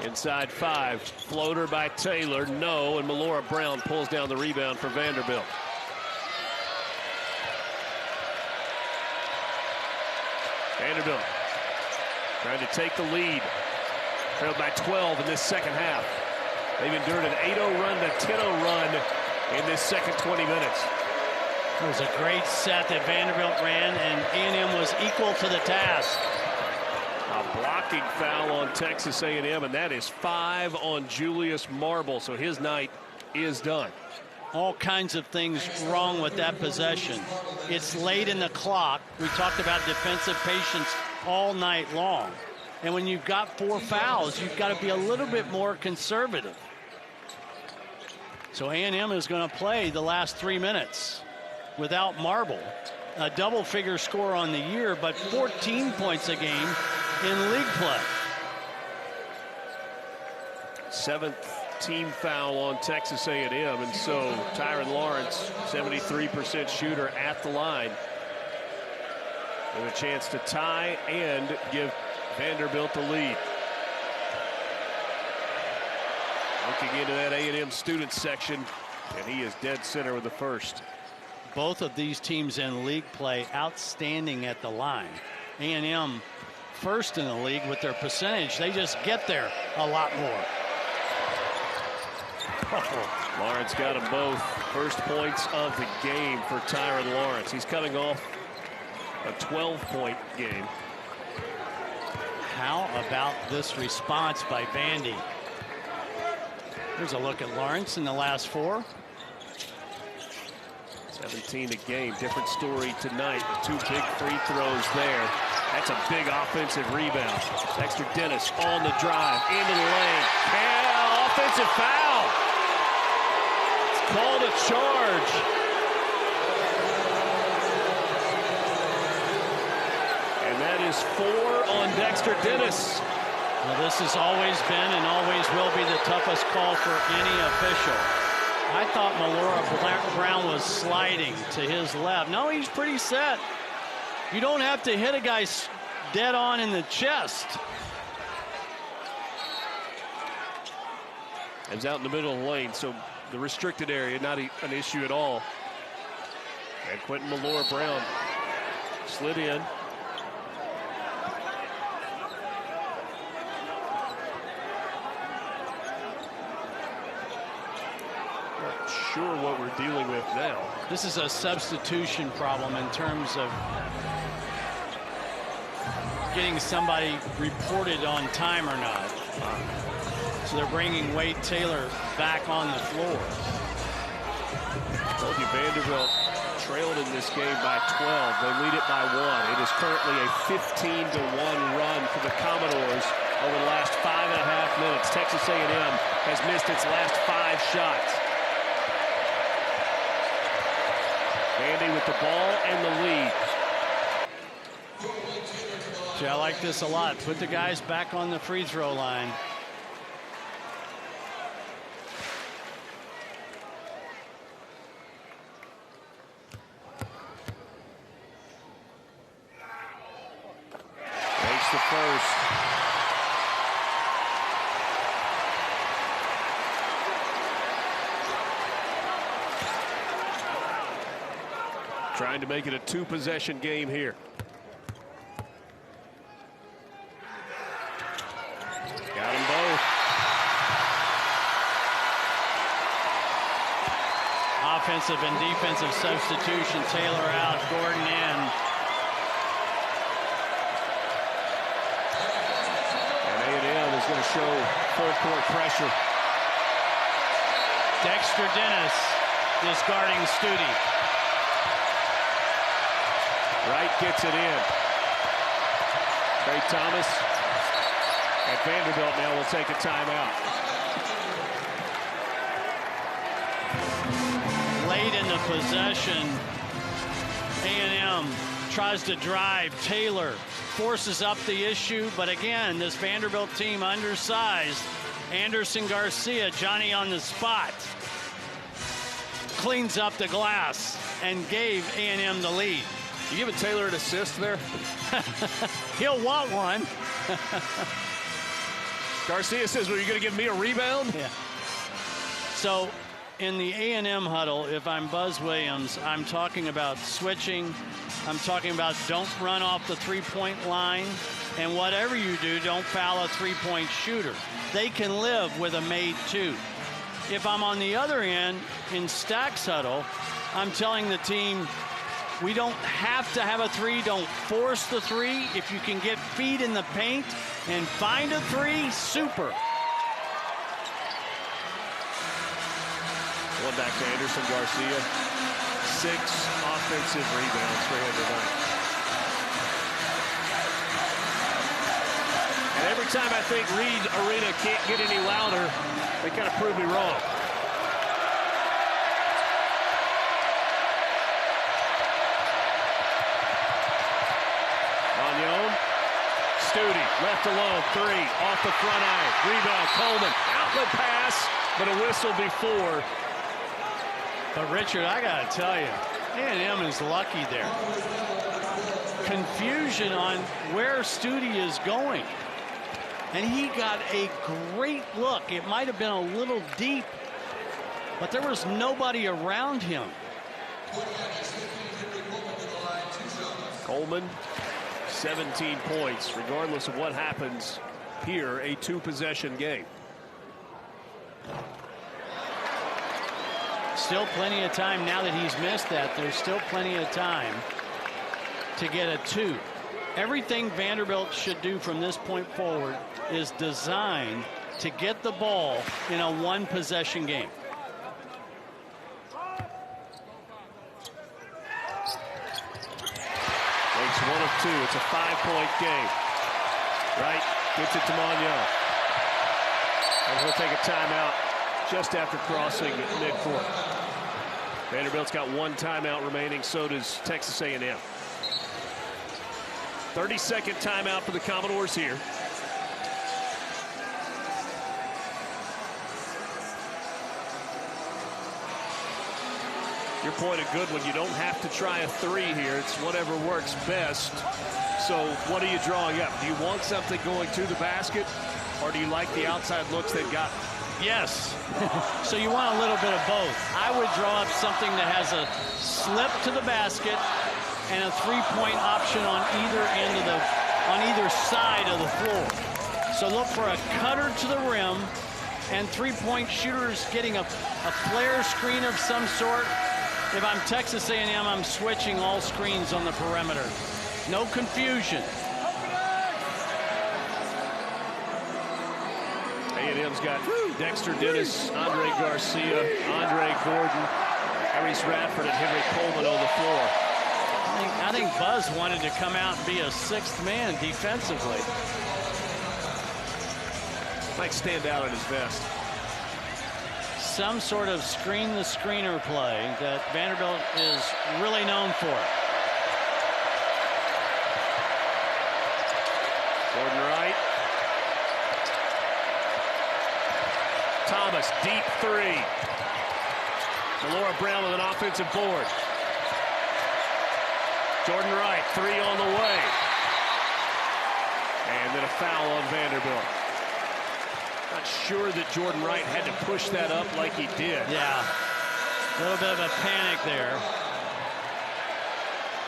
Inside 5, floater by Taylor, no, and Melora Brown pulls down the rebound for Vanderbilt. Vanderbilt trying to take the lead. Trailed by 12 in this second half. They've endured an 8-0 run to 10-0 run in this second 20 minutes. It was a great set that Vanderbilt ran, and A&M was equal to the task. A blocking foul on Texas A&M, and that is 5 on Julius Marble, so his night is done. All kinds of things wrong with that possession. It's late in the clock. We talked about defensive patience all night long. And when you've got 4 fouls, you've got to be a little bit more conservative. So A&M is going to play the last 3 minutes without Marble. A double-figure score on the year, but 14 points a game in league play. 7th team foul on Texas A&M, and so Tyron Lawrence, 73% shooter at the line, with a chance to tie and give Vanderbilt the lead. Looking into that A&M student section, and he is dead center with the first. Both of these teams in league play outstanding at the line. A&M first in the league with their percentage. They just get there a lot more. Lawrence got them both. First points of the game for Tyron Lawrence. He's coming off a 12-point game. How about this response by Vandy? Here's a look at Lawrence in the last 4. 17 a game. Different story tonight. The 2 big free throws there. That's a big offensive rebound. Dexter Dennis on the drive into the lane. And offensive foul. It's called a charge. And that is 4 on Dexter Dennis. Well, this has always been and always will be the toughest call for any official. I thought Melora Brown was sliding to his left. No, he's pretty set. You don't have to hit a guy dead on in the chest. It's out in the middle of the lane, so the restricted area, not an issue at all. And Quentin Melora Brown slid in. Sure what we're dealing with now. This is a substitution problem in terms of getting somebody reported on time or not. So they're bringing Wade Taylor back on the floor. Told you Vanderbilt trailed in this game by 12. They lead it by 1. It is currently a 15-1 run for the Commodores over the last 5.5 minutes. Texas A&M has missed its last 5 shots. Vandy with the ball and the lead. See, I like this a lot. Put the guys back on the free throw line. Makes the first. Trying to make it a 2-possession game here. Got them both. Offensive and defensive substitution. Taylor out, Gordon in. And A&M is going to show full-court pressure. Dexter Dennis is guarding Studi. Wright gets it in. Trey Thomas at Vanderbilt now will take a timeout. Late in the possession, A&M tries to drive. Taylor forces up the issue, but again, this Vanderbilt team undersized. Anderson Garcia, Johnny on the spot, cleans up the glass and gave A&M the lead. You giving Taylor an assist there? He'll want one. Garcia says, well, you're going to give me a rebound? Yeah. So in the A&M huddle, if I'm Buzz Williams, I'm talking about switching. I'm talking about don't run off the three-point line. And whatever you do, don't foul a three-point shooter. They can live with a made 2. If I'm on the other end in Stack's huddle, I'm telling the team, we don't have to have a 3. Don't force the 3. If you can get feet in the paint and find a 3, super. One back to Anderson Garcia. 6 offensive rebounds for him tonight. And every time I think Reed Arena can't get any louder, they kind of prove me wrong. Studi left alone, 3 off the front iron. Rebound, Coleman, outlet pass, but a whistle before. But Richard, I gotta tell you, A&M is lucky there. Confusion on where Studi is going. And he got a great look. It might have been a little deep, but there was nobody around him. Coleman, 17 points, regardless of what happens here, a 2-possession game. Still plenty of time now that he's missed that. There's still plenty of time to get a 2. Everything Vanderbilt should do from this point forward is designed to get the ball in a 1-possession game. Makes 1 of 2. It's a 5-point game. Wright gets it to Monyo. And he'll take a timeout just after crossing midcourt. Vanderbilt's got 1 timeout remaining. So does Texas A&M. 30-second timeout for the Commodores here. Your point a good one. You don't have to try a 3 here. It's whatever works best. So what are you drawing up? Do you want something going to the basket, or do you like the outside looks they've got? Yes. So you want a little bit of both. I would draw up something that has a slip to the basket and a 3-point option on either end of on either side of the floor. So look for a cutter to the rim and 3-point shooters getting a flare screen of some sort. If I'm Texas A&M, I'm switching all screens on the perimeter. No confusion. A&M's got Dexter Dennis, Andre Garcia, Andre Gordon, Tyrese Radford and Henry Coleman on the floor. I think Buzz wanted to come out and be a sixth man defensively. Might stand out in his vest. Some sort of screen-the-screener play that Vanderbilt is really known for. Jordan Wright. Thomas, deep three. Melora Brown with an offensive board. Jordan Wright, three on the way. And then a foul on Vanderbilt. Not sure that Jordan Wright had to push that up like he did. Yeah, a little bit of a panic there.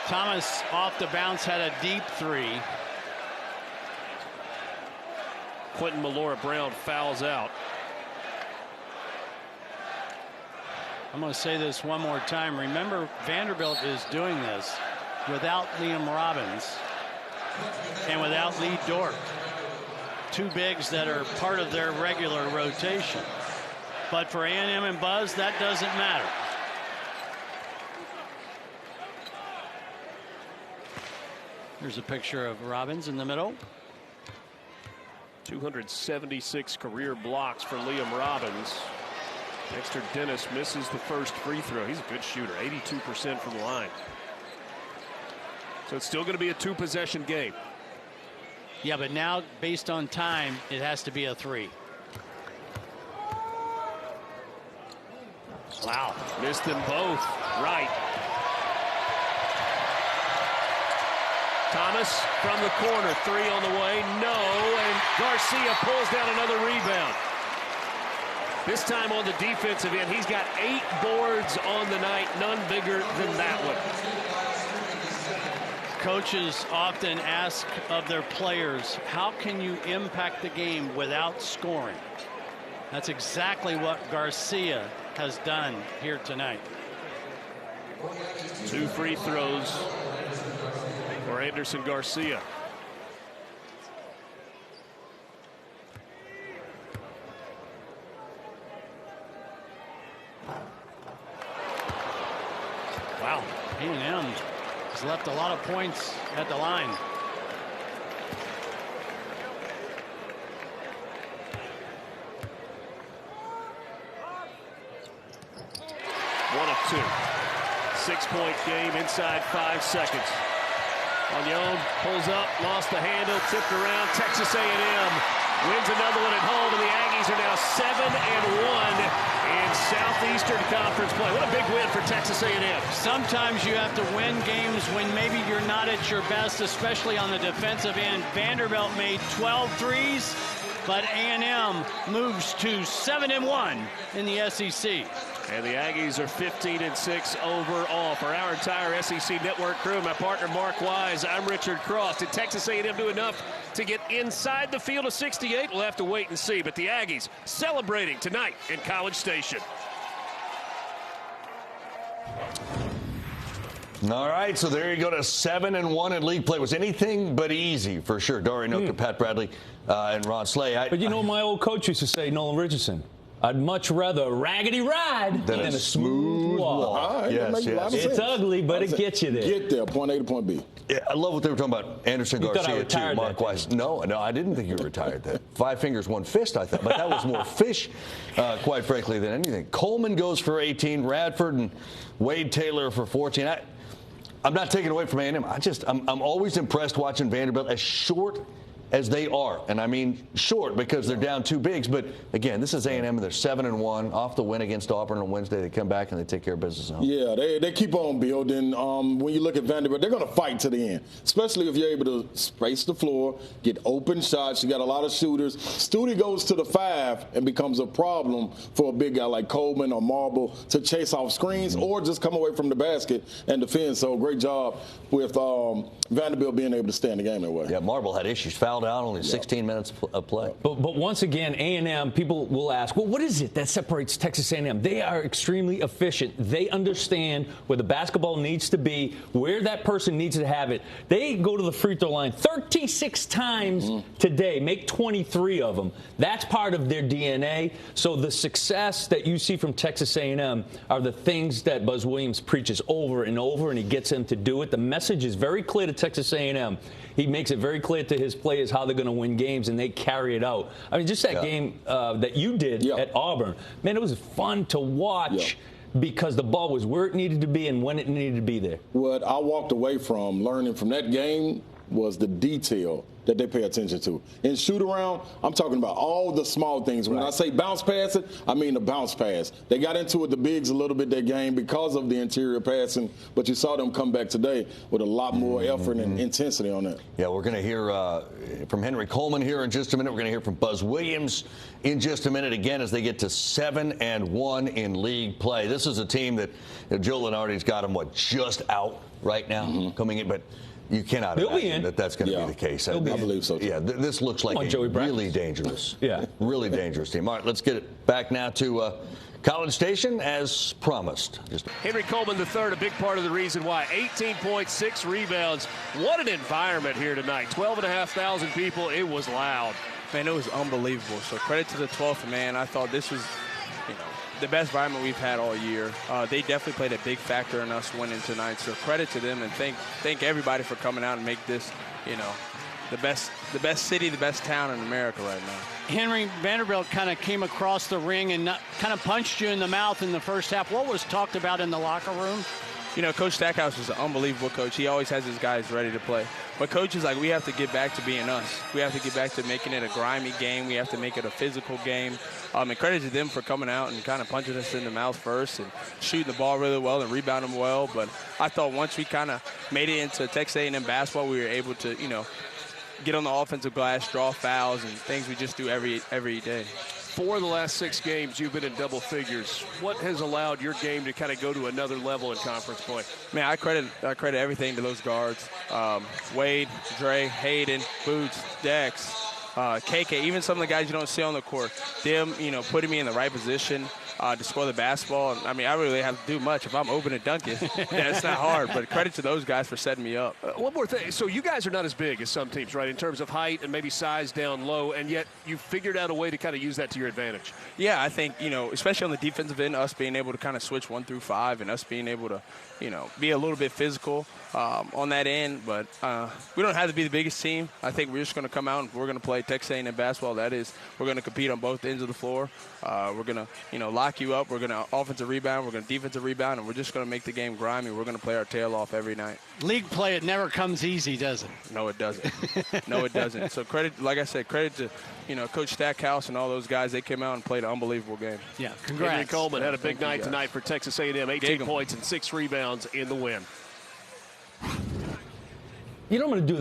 Thomas off the bounce had a deep three. Quentin Melora Brown fouls out. I'm going to say this one more time. Remember, Vanderbilt is doing this without Liam Robbins and without Lee Dort. Two bigs that are part of their regular rotation. But for A&M and Buzz, that doesn't matter. Here's a picture of Robbins in the middle. 276 career blocks for Liam Robbins. Dexter Dennis misses the first free throw. He's a good shooter, 82% from the line. So it's still going to be a two-possession game. Yeah, but now, based on time, it has to be a three. Wow. Missed them both. Right. Thomas from the corner. Three on the way. No. And Garcia pulls down another rebound. This time on the defensive end, he's got 8 boards on the night. None bigger than that one. Coaches often ask of their players, how can you impact the game without scoring? That's exactly what Garcia has done here tonight. 2 free throws for Anderson Garcia. Wow, A&M has left a lot of points at the line. One of 2. 6-point game inside 5 seconds. Onion pulls up, lost the handle, tipped around. Texas A&M wins another one at home, and the Aggies are now 7-1 in Southeastern Conference play. What a big win for Texas A&M. Sometimes you have to win games when maybe you're not at your best, especially on the defensive end. Vanderbilt made 12 threes, but A&M moves to 7-1 in the SEC. And the Aggies are 15-6 overall. For our entire SEC Network crew, my partner Mark Wise, I'm Richard Cross. Did Texas A&M do enough to get inside the field of 68? We'll have to wait and see. But the Aggies celebrating tonight in College Station. All right, so there you go to 7-1 in league play. Was anything but easy for sure. Dorian Noka, Pat Bradley, and Ron Slay. But you know, my old coach used to say, Nolan Richardson, I'd much rather a raggedy ride than a smooth walk. Right, yes. It's ugly, but it gets you there. Get there, point A to point B. Yeah, I love what they were talking about. Anderson You thought I Garcia, retired too. Mark that, Weiss. No, I didn't think you retired that. 5 fingers, 1 fist, I thought. But that was more fish, quite frankly, than anything. Coleman goes for 18. Radford and Wade Taylor for 14. I'm not taking away from A&M. I'm always impressed watching Vanderbilt as short as they are. And I mean short because they're down 2 bigs. But, again, this is A&M, and they're 7-1 off the win against Auburn on Wednesday. They come back and they take care of business at home. Yeah, they keep on building. When you look at Vanderbilt, they're going to fight to the end, especially if you're able to space the floor, get open shots. You got a lot of shooters. Studi goes to the 5 and becomes a problem for a big guy like Coleman or Marble to chase off screens or just come away from the basket and defend. So great job with Vanderbilt being able to stay in the game that way. Yeah, Marble had issues. Fouled down, only 16 minutes of play. But once again, A&M, people will ask, well, what is it that separates Texas A&M? They are extremely efficient. They understand where the basketball needs to be, where that person needs to have it. They go to the free throw line 36 times today, make 23 of them. That's part of their DNA. So the success that you see from Texas A&M are the things that Buzz Williams preaches over and over, and he gets them to do it. The message is very clear to Texas A&M. He makes it very clear to his players how they're going to win games, and they carry it out. I mean, just that game that you did at Auburn, man, it was fun to watch because the ball was where it needed to be and when it needed to be there. What I walked away from learning from that game was the detail that they pay attention to. In shoot-around, I'm talking about all the small things. When I say bounce pass it, I mean the bounce pass. They got into it, the bigs, a little bit that game because of the interior passing, but you saw them come back today with a lot more effort and intensity on that. Yeah, we're going to hear from Henry Coleman here in just a minute. We're going to hear from Buzz Williams in just a minute again as they get to 7-1 in league play. This is a team that Joe Lunardi's got them, just out right now coming in, but you cannot imagine that that's going to be the case. I believe so, too. Yeah, this looks like a really dangerous, really dangerous team. All right, let's get it back now to College Station as promised. Henry Coleman III, a big part of the reason why. 18.6 rebounds. What an environment here tonight. 12,500 people. It was loud. Man, it was unbelievable. So credit to the 12th man. I thought this was, the best environment we've had all year. They definitely played a big factor in us winning tonight. So credit to them, and thank everybody for coming out and make this, the best city, the best town in America right now. Henry, Vanderbilt kind of came across the ring and kind of punched you in the mouth in the first half. What was talked about in the locker room? Coach Stackhouse is an unbelievable coach. He always has his guys ready to play. But Coach is like, we have to get back to being us. We have to get back to making it a grimy game. We have to make it a physical game. And credit to them for coming out and kind of punching us in the mouth first and shooting the ball really well and rebounding well. But I thought once we kind of made it into Texas A&M basketball, we were able to, get on the offensive glass, draw fouls, and things we just do every day. 4 of the last 6 games, you've been in double figures. What has allowed your game to kind of go to another level in conference play? Man, I credit everything to those guards. Wade, Dre, Hayden, Boots, Dex, KK, even some of the guys you don't see on the court. Them, putting me in the right position to score the basketball. I mean, I really have to do much. If I'm open and dunking, it's not hard. But credit to those guys for setting me up. One more thing. So you guys are not as big as some teams, right, in terms of height and maybe size down low, and yet you figured out a way to kind of use that to your advantage. Yeah, I think, especially on the defensive end, us being able to kind of switch 1 through 5 and us being able to, be a little bit physical on that end. But we don't have to be the biggest team. I think we're just going to come out and we're going to play Texas A&M basketball. That is, we're going to compete on both ends of the floor. We're going to, lock you up. We're going to offensive rebound. We're going to defensive rebound. And we're just going to make the game grimy. We're going to play our tail off every night. League play, it never comes easy, does it? No, it doesn't. No, it doesn't. So like I said, credit to, Coach Stackhouse and all those guys. They came out and played an unbelievable game. Yeah, congrats. Henry Coleman had a big night tonight for Texas A&M. 18 points and 6 rebounds in the win. I'm going to do